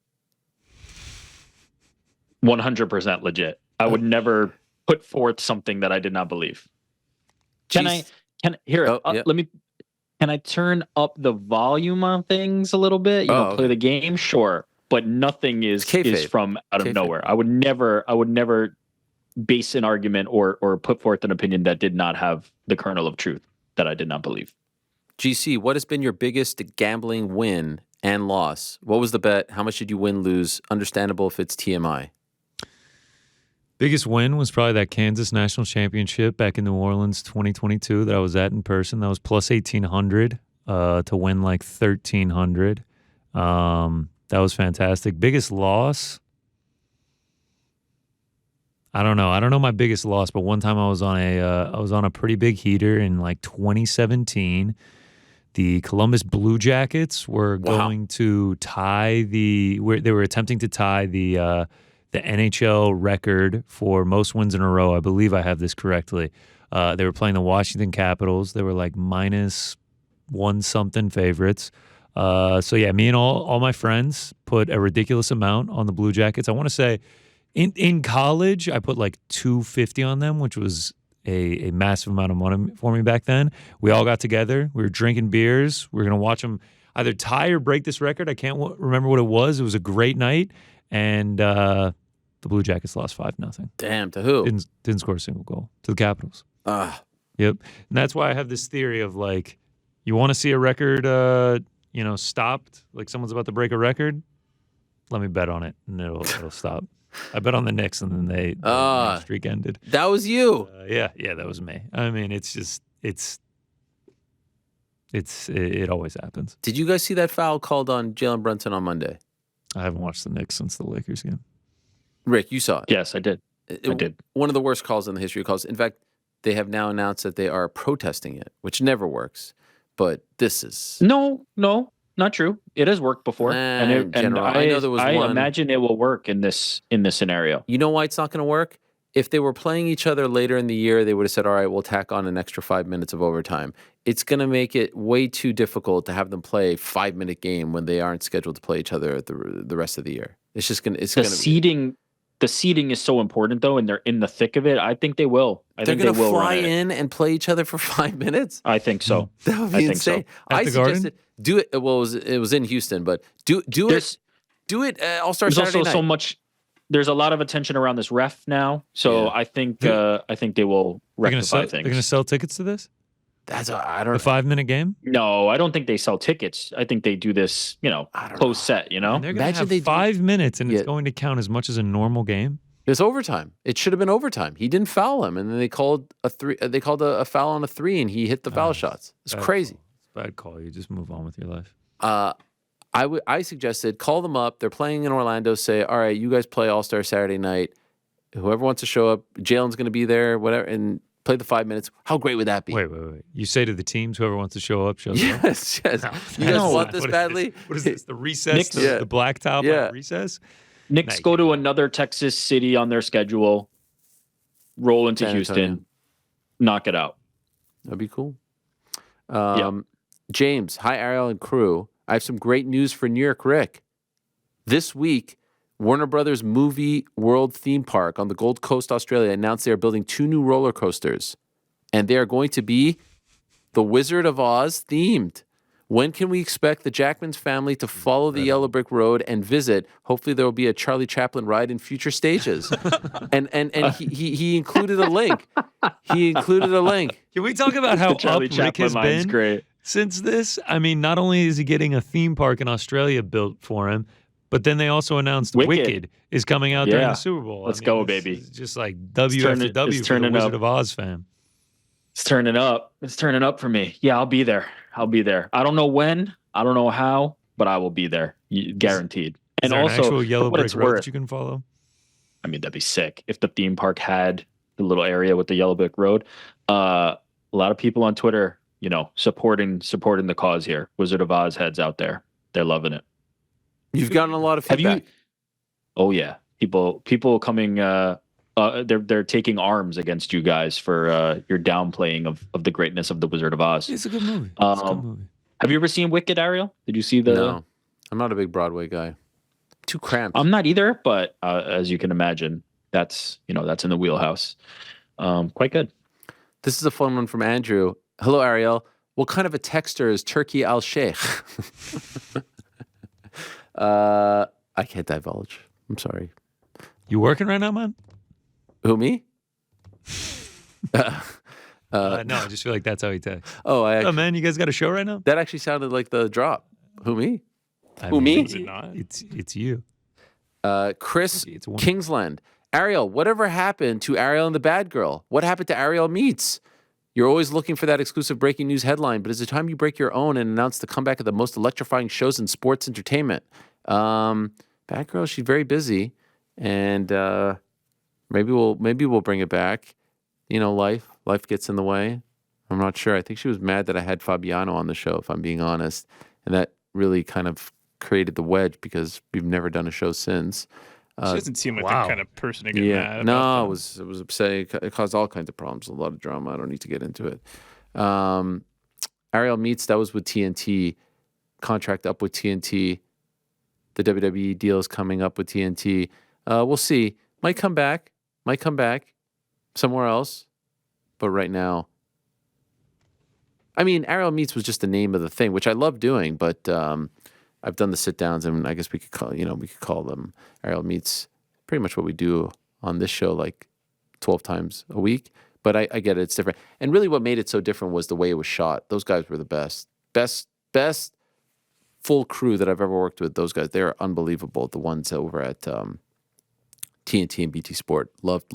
100% legit. I would never put forth something that I did not believe. Can I turn up the volume on things a little bit? Play the game, sure, but nothing is from out of nowhere. I would never base an argument or put forth an opinion that did not have the kernel of truth that I did not believe. GC, what has been your biggest gambling win and loss? What was the bet? How much did you win, lose? Understandable if it's TMI. Biggest win was probably that Kansas National Championship back in New Orleans 2022 that I was at in person. That was plus 1,800 to win like 1,300. That was fantastic. Biggest loss? I don't know. I don't know my biggest loss, but one time I was on a pretty big heater in like 2017. The Columbus Blue Jackets were going to tie they were attempting to tie the NHL record for most wins in a row. I believe I have this correctly. They were playing the Washington Capitals. They were like -1-something favorites. So yeah, me and all my friends put a ridiculous amount on the Blue Jackets. I want to say in college, I put like $250 on them, which was a massive amount of money for me back then. We all got together. We were drinking beers. We were going to watch them either tie or break this record. I can't remember what it was. It was a great night. And the Blue Jackets lost 5-0. Damn, to who? Didn't score a single goal. To the Capitals. Yep. And that's why I have this theory of like, you want to see a record, stopped, like someone's about to break a record, let me bet on it, and it'll stop. I bet on the Knicks, and then the streak ended. That was you. Yeah, that was me. I mean, it always happens. Did you guys see that foul called on Jalen Brunson on Monday? I haven't watched the Knicks since the Lakers game. Rick, you saw it. Yes, I did. I did. One of the worst calls in the history of calls. In fact, they have now announced that they are protesting it, which never works. But this is no, not true. It has worked before, I know there was I one. imagine it will work in this scenario. You know why it's not going to work? If they were playing each other later in the year, they would have said, "All right, we'll tack on an extra 5 minutes of overtime." It's going to make it way too difficult to have them play a 5-minute game when they aren't scheduled to play each other the rest of the year. It's just going to. The seeding is so important, though, and they're in the thick of it. I think they will. They're going to fly in and play each other for 5 minutes? I think so. That would be insane. So. I suggested do it. Well, it was in Houston, but do it All-Star Saturday night. So much. There's a lot of attention around this ref now, so I think they will rectify things. They're going to sell tickets to this? I don't know. A 5-minute game? No, I don't think they sell tickets. I think they do this, close set, And they're going to have 5 minutes, and it's going to count as much as a normal game? It's overtime. It should have been overtime. He didn't foul him, and then they called a three. They called a foul on a 3, and he hit the foul shots. It's crazy. Bad call. You just move on with your life. I suggested call them up. They're playing in Orlando. Say, all right, you guys play All-Star Saturday night. Whoever wants to show up, Jalen's going to be there, whatever, and play the 5 minutes. How great would that be? Wait. You say to the teams, whoever wants to show up, shows up? Yes. You guys want this badly? What is this? The recess? The blacktop on recess? Knicks go to another Texas city on their schedule, roll into Houston, knock it out. That'd be cool. James, hi, Ariel and crew. I have some great news for New York Rick. This week, Warner Brothers Movie World Theme Park on the Gold Coast, Australia, announced they are building 2 new roller coasters, and they are going to be the Wizard of Oz themed. When can we expect the Jackman's family to follow the Yellow Brick Road and visit? Hopefully there will be a Charlie Chaplin ride in future stages. and he included a link. Can we talk about how Charlie up Rick has been great. Since this? I mean, not only is he getting a theme park in Australia built for him, but then they also announced Wicked is coming out during the Super Bowl. Let's go, baby. It's just like W after W for the Wizard of Oz fam. It's turning up. It's turning up for me. Yeah, I'll be there. I don't know when. I don't know how, but I will be there. Guaranteed. Is there also an actual yellow brick road that you can follow? I mean, that'd be sick if the theme park had the little area with the yellow brick road. A lot of people on Twitter, supporting the cause here. Wizard of Oz heads out there. They're loving it. You've gotten a lot of feedback. Oh yeah, people coming. They're taking arms against you guys for your downplaying of the greatness of the Wizard of Oz. It's a good movie. Have you ever seen Wicked, Ariel? Did you see the? No, I'm not a big Broadway guy. Too cramped. I'm not either, but as you can imagine, that's in the wheelhouse. Quite good. This is a fun one from Andrew. Hello, Ariel. What kind of a texter is Turki Al-Sheikh? I can't divulge. I'm sorry. You working right now, man? Who, me? No, I just feel like that's how he texts. Oh, man, you guys got a show right now? That actually sounded like the drop. Who, me? Who, me? Is it not? It's you. Chris Kingsland. Ariel, whatever happened to Ariel and the Bad Girl? What happened to Ariel Meets? You're always looking for that exclusive breaking news headline, but is it time you break your own and announce the comeback of the most electrifying shows in sports entertainment? Bad Girl, she's very busy, and maybe we'll bring it back. Life gets in the way. I'm not sure. I think she was mad that I had Fabiano on the show, if I'm being honest. And that really kind of created the wedge because we've never done a show since. She doesn't seem like the kind of person to get mad about No, that. it was upsetting. It caused all kinds of problems, a lot of drama. I don't need to get into it. Ariel Meets, that was with TNT. Contract up with TNT. The WWE deal is coming up with TNT. We'll see. Might come back somewhere else. But right now, I mean, Ariel Meets was just the name of the thing, which I love doing. But I've done the sit downs, and I guess we could call them Ariel Meets. Pretty much what we do on this show, like 12 times a week. But I get it; it's different. And really, what made it so different was the way it was shot. Those guys were the best full crew that I've ever worked with. Those guys, they're unbelievable. The ones over at TNT and BT Sport. Loved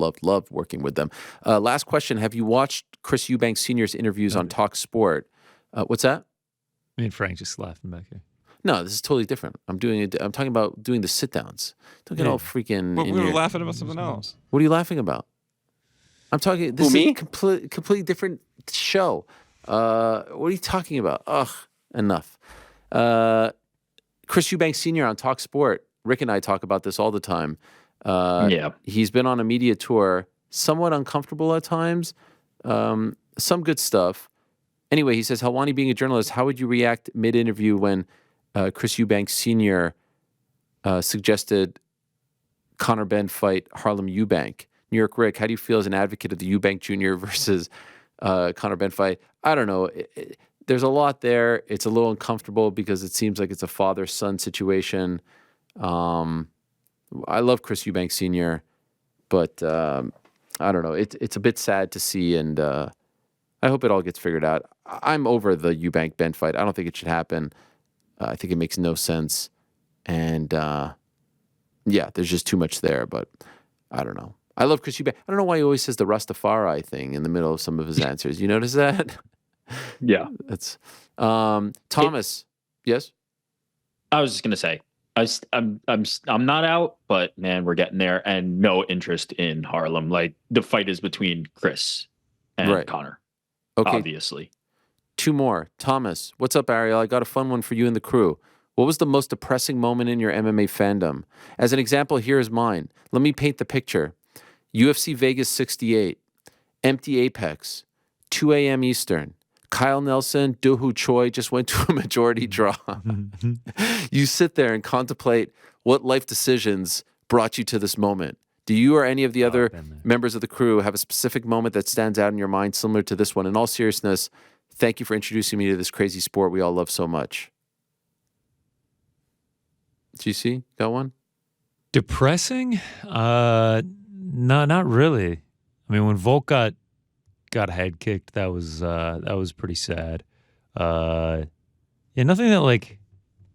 working with them. Last question. Have you watched Chris Eubank Sr.'s interviews on Talk Sport? What's that? Me and Frank just laughing back here. No, this is totally different. I'm talking about doing the sit downs. Don't get all freaking. We were laughing about something else. What are you laughing about? I'm talking. This is a completely different show. What are you talking about? Ugh, enough. Chris Eubank Sr. on Talk Sport. Rick and I talk about this all the time. He's been on a media tour, somewhat uncomfortable at times. Some good stuff. Anyway, he says, Helwani, being a journalist, how would you react mid-interview when Chris Eubank Sr. Suggested Conor Benn fight Harlem Eubank? New York Rick, how do you feel as an advocate of the Eubank Jr. versus Conor Benn fight? I don't know. There's a lot there. It's a little uncomfortable because it seems like it's a father-son situation. I love Chris Eubank Sr., but I don't know. It's a bit sad to see, and I hope it all gets figured out. I'm over the Eubank Benn fight. I don't think it should happen. I think it makes no sense. And there's just too much there, but I don't know. I love Chris Eubank. I don't know why he always says the Rastafari thing in the middle of some of his answers. You notice that? Yeah. That's Thomas. Yes? I was just going to say, I'm not out, but man, we're getting there, and no interest in Harlem. Like, the fight is between Chris and Conor. Okay. Obviously. Two more. Thomas, what's up, Ariel? I got a fun one for you and the crew. What was the most depressing moment in your MMA fandom? As an example, here is mine. Let me paint the picture. UFC Vegas 68, empty Apex, 2 a.m. Eastern. Kyle Nelson, Do-Hoo Choi just went to a majority draw. You sit there and contemplate what life decisions brought you to this moment. Do you or any of the other members of the crew have a specific moment that stands out in your mind similar to this one? In all seriousness, thank you for introducing me to this crazy sport we all love so much. GC, got one? Depressing? No, not really. I mean, when Volk got head kicked, that was pretty sad. Nothing that like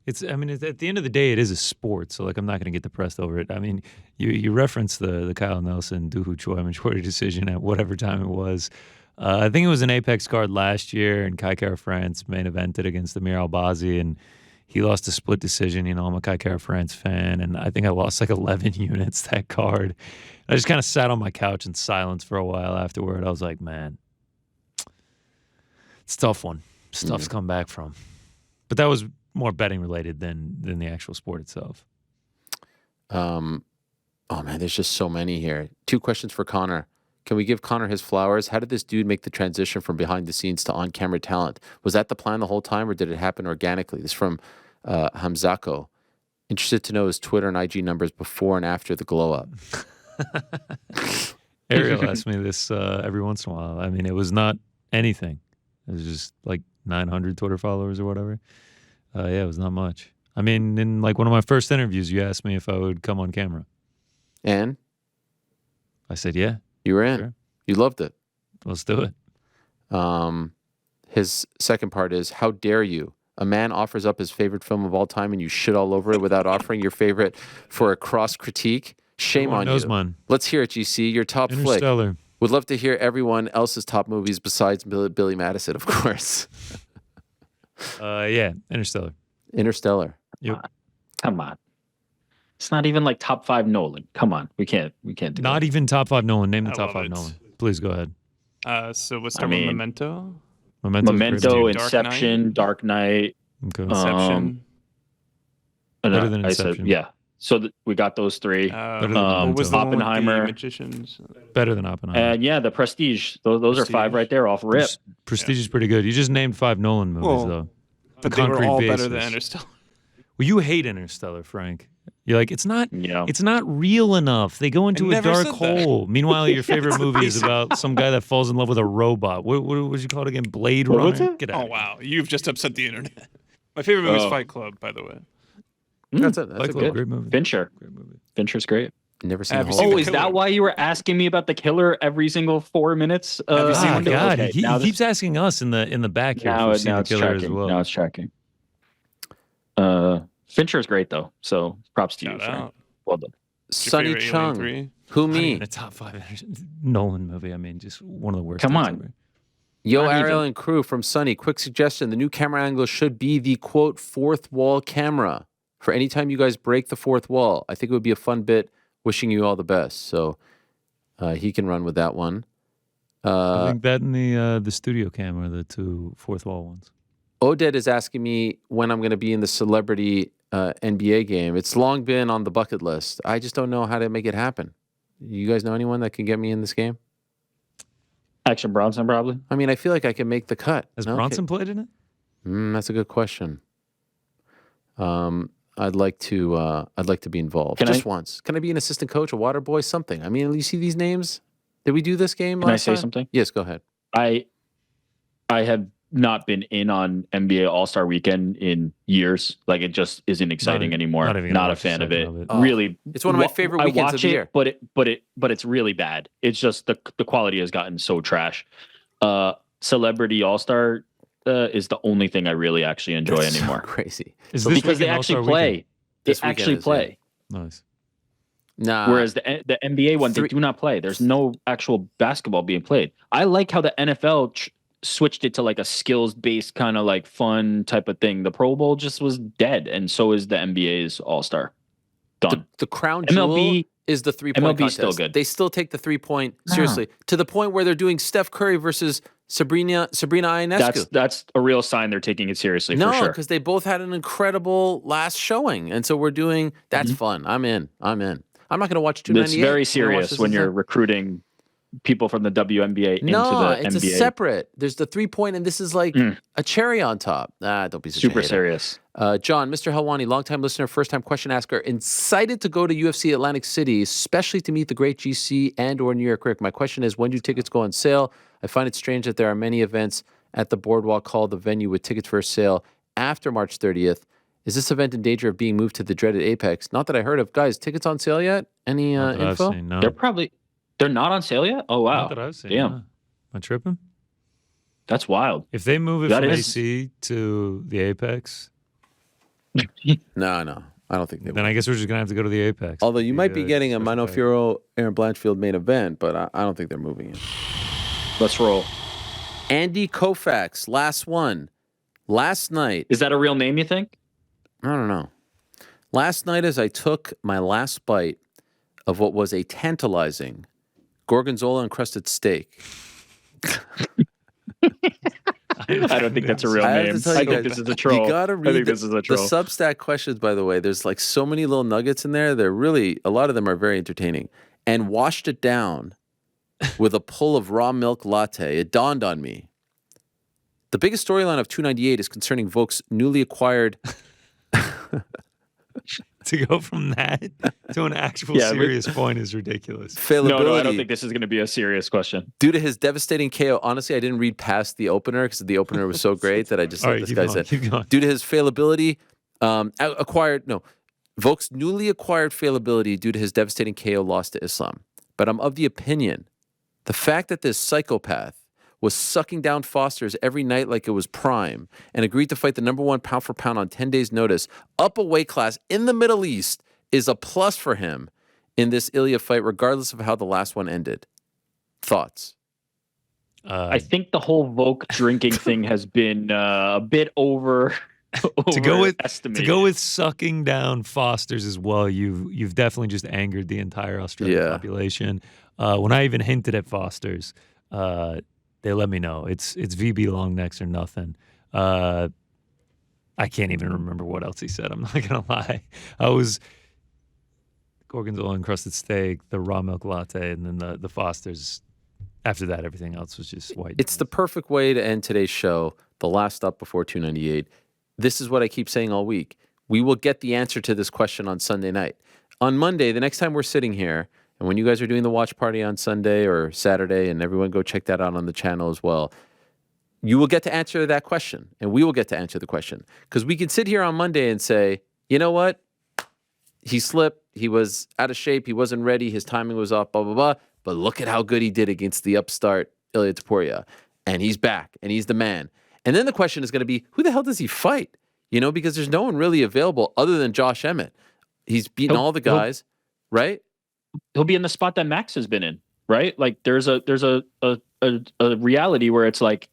it's. I mean, at the end of the day, it is a sport, so like I'm not going to get depressed over it. I mean, you referenced the Kyle Nelson Do-Hoo Choi majority decision at whatever time it was. I think it was an Apex card last year, and Kai Kara France main evented against Amir Albazi, and he lost a split decision. You know, I'm a Kai Kara France fan, and I think I lost like 11 units that card. I just kind of sat on my couch in silence for a while afterward. I was like, man, it's a tough one. Stuff's come back from. But that was more betting related than the actual sport itself. Oh, man, there's just so many here. 2 questions for Conor. Can we give Conor his flowers? How did this dude make the transition from behind the scenes to on-camera talent? Was that the plan the whole time, or did it happen organically? This is from Hamzako. Interested to know his Twitter and IG numbers before and after the glow-up. Ariel asks me this every once in a while. I mean, it was not anything. It was just like 900 Twitter followers or whatever. It was not much. I mean, in like one of my first interviews, you asked me if I would come on camera. And? I said, yeah. You were in. Sure. You loved it. Let's do it. His second part is, how dare you? A man offers up his favorite film of all time and you shit all over it without offering your favorite for a cross critique? Shame on you. Mine. Let's hear it, GC. Your top flick. Would love to hear everyone else's top movies besides Billy Madison, of course. Interstellar. Interstellar. Yep. Come on. It's not even like top 5 Nolan. Come on. We can't do Not that. Even top 5 Nolan. Name the top 5 Nolan. Please go ahead. So let's start with Memento. Memento, Dark Inception, Dark Knight. Okay. Inception. Better than I said, Inception. yeah. So we got those three. What was the one with Oppenheimer. the magicians? Better than Oppenheimer. And yeah, The Prestige. Those are 5 right there off rip. Prestige is pretty good. You just named 5 Nolan movies, though. But they were all better basis. than Interstellar. Well, you hate Interstellar, Frank. You're like, it's not real enough. They go into a dark hole. Meanwhile, your favorite movie is about some guy that falls in love with a robot. What was you call it again? Blade Runner? Get out. Oh, wow. You've just upset the internet. My favorite movie is Fight Club, by the way. That's a good. Great movie. Fincher. Great movie. Fincher's great. Never seen Have the you whole seen Oh, The is Killer? that why you were asking me about The Killer every single 4 minutes? Have you seen The Killer? God, Okay, he keeps asking us in the back here if we've seen The it's Killer tracking. as well. Now it's tracking. Fincher's great though, so props to you, Shout Frank. out. Well done. Sonny What's your favorite Alien Chung. 3? Who Not me? even a top 5 Nolan movie. I mean, just one of the worst. Come things on. ever. Yo, Not Ariel even. and crew from Sunny. Quick suggestion: the new camera angle should be the quote fourth wall camera for any time you guys break the fourth wall. I think it would be a fun bit. Wishing you all the best. So he can run with that one. I think that and the studio camera, the 2 fourth wall ones. Oded is asking me when I'm going to be in the celebrity NBA game. It's long been on the bucket list. I just don't know how to make it happen. You guys know anyone that can get me in this game? Action Bronson, probably. I mean, I feel like I can make the cut. Has No? Bronson played in it? That's a good question. I'd like to be involved Can just I- once. Can I be an assistant coach, a water boy, something? I mean, you see these names? Did we do this game Can I last say time? something? Yes, go ahead. I have not been in on NBA All-Star Weekend in years. Like it just isn't exciting anymore. not even gonna Not a watch a fan of second it. of it. Oh, Really, it's one of my favorite I weekends watch of the it, year. but it's really bad. It's just the quality has gotten so trash. Celebrity All-Star is the only thing I really actually enjoy That's so anymore. crazy. Is this Because they weekend actually All-Star play. weekend? They This weekend actually is, play. Nice. Nah. Whereas the NBA one, they do not play. There's no actual basketball being played. I like how the NFL switched it to like a skills-based kind of like fun type of thing. The Pro Bowl just was dead, and so is the NBA's All-Star. Done. the crown jewel MLB is the 3-point MLB contest. still good. They still take the 3-point seriously to the point where they're doing Steph Curry versus Sabrina Ionescu. That's a real sign they're taking it seriously. No, for sure. because they both had an incredible last showing, and so we're doing. That's fun. I'm in. I'm not going to watch 298. It's very I'm gonna watch serious this when as you're a- recruiting people from the WNBA into No, the it's NBA. a separate. There's the 3-point, and this is like a cherry on top. Don't be such a Super hater. serious. John, Mr. Helwani, longtime listener, first-time question asker, excited to go to UFC Atlantic City, especially to meet the great GC and or New York Rick. My question is, when do tickets go on sale? I find it strange that there are many events at the Boardwalk Hall, the venue, with tickets for sale after March 30th. Is this event in danger of being moved to the dreaded Apex? Not that I heard of. Guys, tickets on sale yet? Any Not that I've info? seen, no. They're not on sale yet? Oh wow. Not that I've seen. Damn. No. Am I tripping? That's wild. If they move it That from is- AC to the Apex, No. I don't think they then will. I guess we're just gonna have to go to the Apex. Although you might be getting a special Mano pack. Fiorot, Aaron Blanchfield main event, but I don't think they're moving it. Let's roll. Andy Koufax, last one. Last night, Is that a real name, you think? I don't know. Last night, as I took my last bite of what was a tantalizing gorgonzola encrusted steak, I don't think that's a real I have name. to tell I you think guys, this is a troll. you gotta I read think this is a the troll. Substack questions, by the way. There's like so many little nuggets in there. They're really, a lot of them are very entertaining. And washed it down with a pull of raw milk latte. It dawned on me. The biggest storyline of 298 is concerning Volk's newly acquired. To go from that to an actual Yeah, but- serious point is ridiculous. Failability. No, I don't think this is going to be a serious question. Due to his devastating KO, honestly, I didn't read past the opener because the opener was so great that I just All let right, this keep guy going, say. keep going. Due to his failability, Volk's newly acquired failability due to his devastating KO loss to Islam. But I'm of the opinion, the fact that this psychopath was sucking down Foster's every night like it was prime and agreed to fight the number one pound for pound on 10 days' notice up a weight class in the Middle East is a plus for him in this Illia fight, regardless of how the last one ended. Thoughts? I think the whole Volk drinking thing has been a bit to go overestimated. with sucking down Foster's as well. You've definitely just angered the entire Australian Yeah. population. When I even hinted at Foster's, they let me know. It's VB long necks or nothing. I can't even remember what else he said. I'm not gonna lie. I was gorgonzola encrusted steak, the raw milk latte, and then the Foster's. After that, everything else was just white. It's the perfect way to end today's show. The last stop before 298. This is what I keep saying all week. We will get the answer to this question on Sunday night. On Monday, the next time we're sitting here, and when you guys are doing the watch party on Sunday or Saturday, and everyone go check that out on the channel as well, you will get to answer that question, and we will get to answer the question. Because we can sit here on Monday and say, you know what? He slipped. He was out of shape. He wasn't ready. His timing was off, blah, blah, blah. But look at how good he did against the upstart Illia Topuria. And he's back, and he's the man. And then the question is going to be, who the hell does he fight? You know, because there's no one really available other than Josh Emmett. He's beaten all the guys, right? He'll be in the spot that Max has been in, right? Like there's a reality where it's like,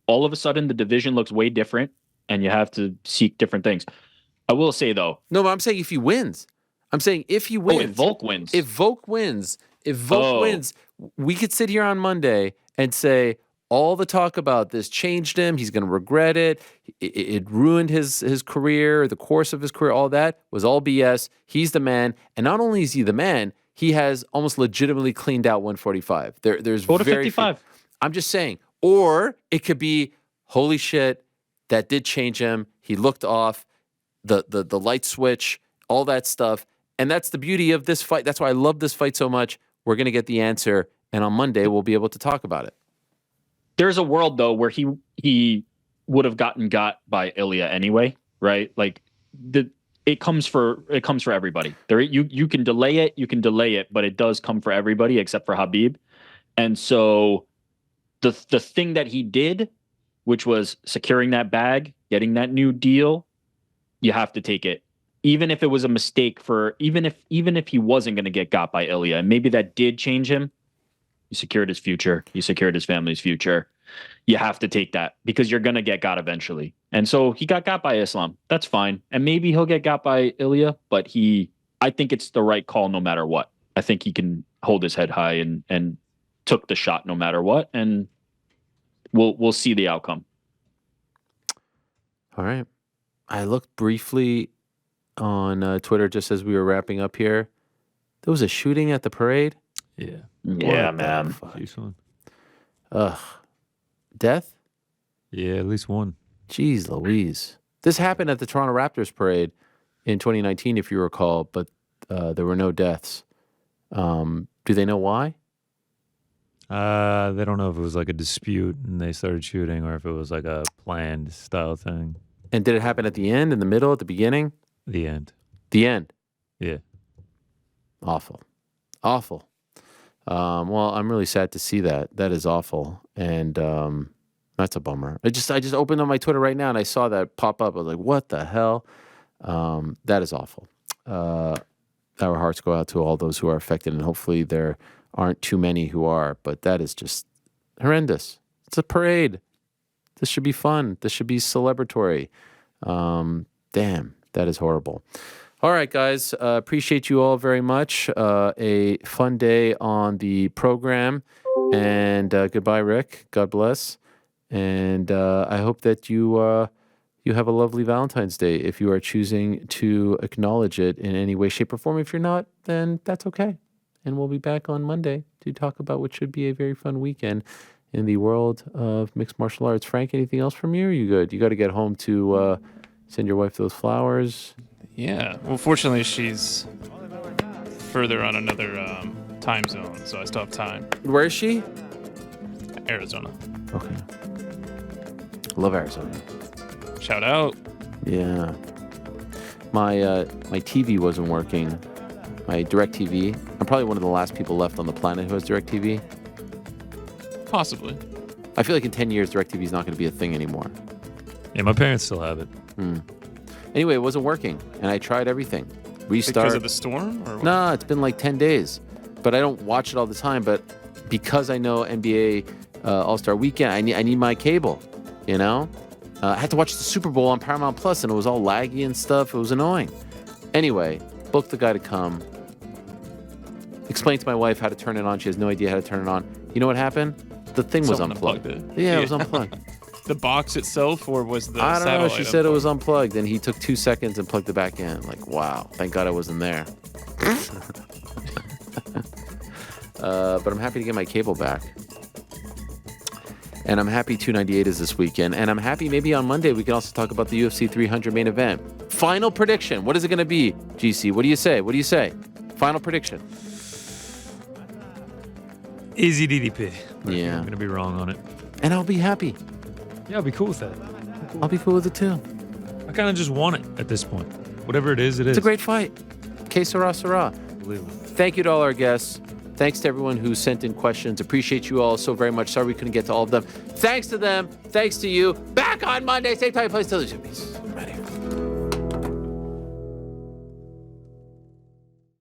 all of a sudden the division looks way different and you have to seek different things. I will say though. No, but I'm saying if he wins. I'm saying if he wins. If Volk wins. If Volk wins. If Volk wins, we could sit here on Monday and say all the talk about this changed him. He's going to regret it. It ruined his career, the course of his career, all that was all BS. He's the man. And not only is he the man, he has almost legitimately cleaned out 145. There's go to very 55. Few. I'm just saying. Or it could be, holy shit, that did change him. He looked off, the light switch, all that stuff. And that's the beauty of this fight. That's why I love this fight so much. We're going to get the answer. And on Monday, we'll be able to talk about it. There's a world, though, where he would have got by Illia anyway, right? Like, it comes for everybody. You can delay it, but it does come for everybody except for Khabib. And so the thing that he did, which was securing that bag, getting that new deal, you have to take it. Even if it was a mistake even if he wasn't going to get got by Illia, and maybe that did change him, he secured his future. He secured his family's future. You have to take that because you're going to get got eventually. And so he got by Islam. That's fine. And maybe he'll get got by Illia, but I think it's the right call no matter what. I think he can hold his head high and took the shot no matter what. And we'll see the outcome. All right. I looked briefly on Twitter just as we were wrapping up here. There was a shooting at the parade. Yeah. Yeah, man. Ugh. Death? Yeah, at least one. Jeez Louise. This happened at the Toronto Raptors parade in 2019, if you recall, but there were no deaths. Do they know why? They don't know if it was like a dispute and they started shooting or if it was like a planned style thing. And did it happen at the end, in the middle, at the beginning? The end. The end. Yeah. Awful. Awful. Well, I'm really sad to see that. That is awful. And that's a bummer. I just opened on my Twitter right now and I saw that pop up. I was like, what the hell? That is awful. Our hearts go out to all those who are affected, and hopefully there aren't too many who are, but that is just horrendous. It's a parade. This should be fun. This should be celebratory. Damn, that is horrible. All right, guys. Appreciate you all very much. A fun day on the program. And goodbye, Rick. God bless. And I hope that you have a lovely Valentine's Day if you are choosing to acknowledge it in any way, shape, or form. If you're not, then that's okay. And we'll be back on Monday to talk about what should be a very fun weekend in the world of mixed martial arts. Frank, anything else from you? Or are you good? You got to get home to send your wife those flowers. Yeah. Well, fortunately, she's further on another time zone, so I still have time. Where is she? Arizona. Okay. Love Arizona. Shout out. Yeah. My TV wasn't working. My DirecTV. I'm probably one of the last people left on the planet who has DirecTV. Possibly. I feel like in 10 years, DirecTV is not going to be a thing anymore. Yeah, my parents still have it. Anyway, it wasn't working, and I tried everything. Restart. Because of the storm? Or what? Nah, it's been like 10 days. But I don't watch it all the time. But because I know NBA All-Star Weekend, I need my cable, you know? I had to watch the Super Bowl on Paramount Plus, and it was all laggy and stuff. It was annoying. Anyway, booked the guy to come. Explained to my wife how to turn it on. She has no idea how to turn it on. You know what happened? the thing was Someone unplugged. unplugged Yeah, it was unplugged. The box itself, or was the I don't know. satellite She said it unplugged? was unplugged, and he took 2 seconds and plugged it back in. Like, wow, thank God I wasn't there. But I'm happy to get my cable back. And I'm happy 298 is this weekend. And I'm happy maybe on Monday we can also talk about the UFC 300 main event. Final prediction. What is it going to be, GC? What do you say? What do you say? Final prediction. Easy DDP. Yeah. I'm going to be wrong on it. And I'll be happy. Yeah, I'll be cool with that. I'll be cool with it too. I kind of just want it at this point. Whatever it is, it is. It's a great fight. Que sera, sera. Thank you to all our guests. Thanks to everyone who sent in questions. Appreciate you all so very much. Sorry we couldn't get to all of them. Thanks to them. Thanks to you. Back on Monday. Same time, place, television. Peace. Ready.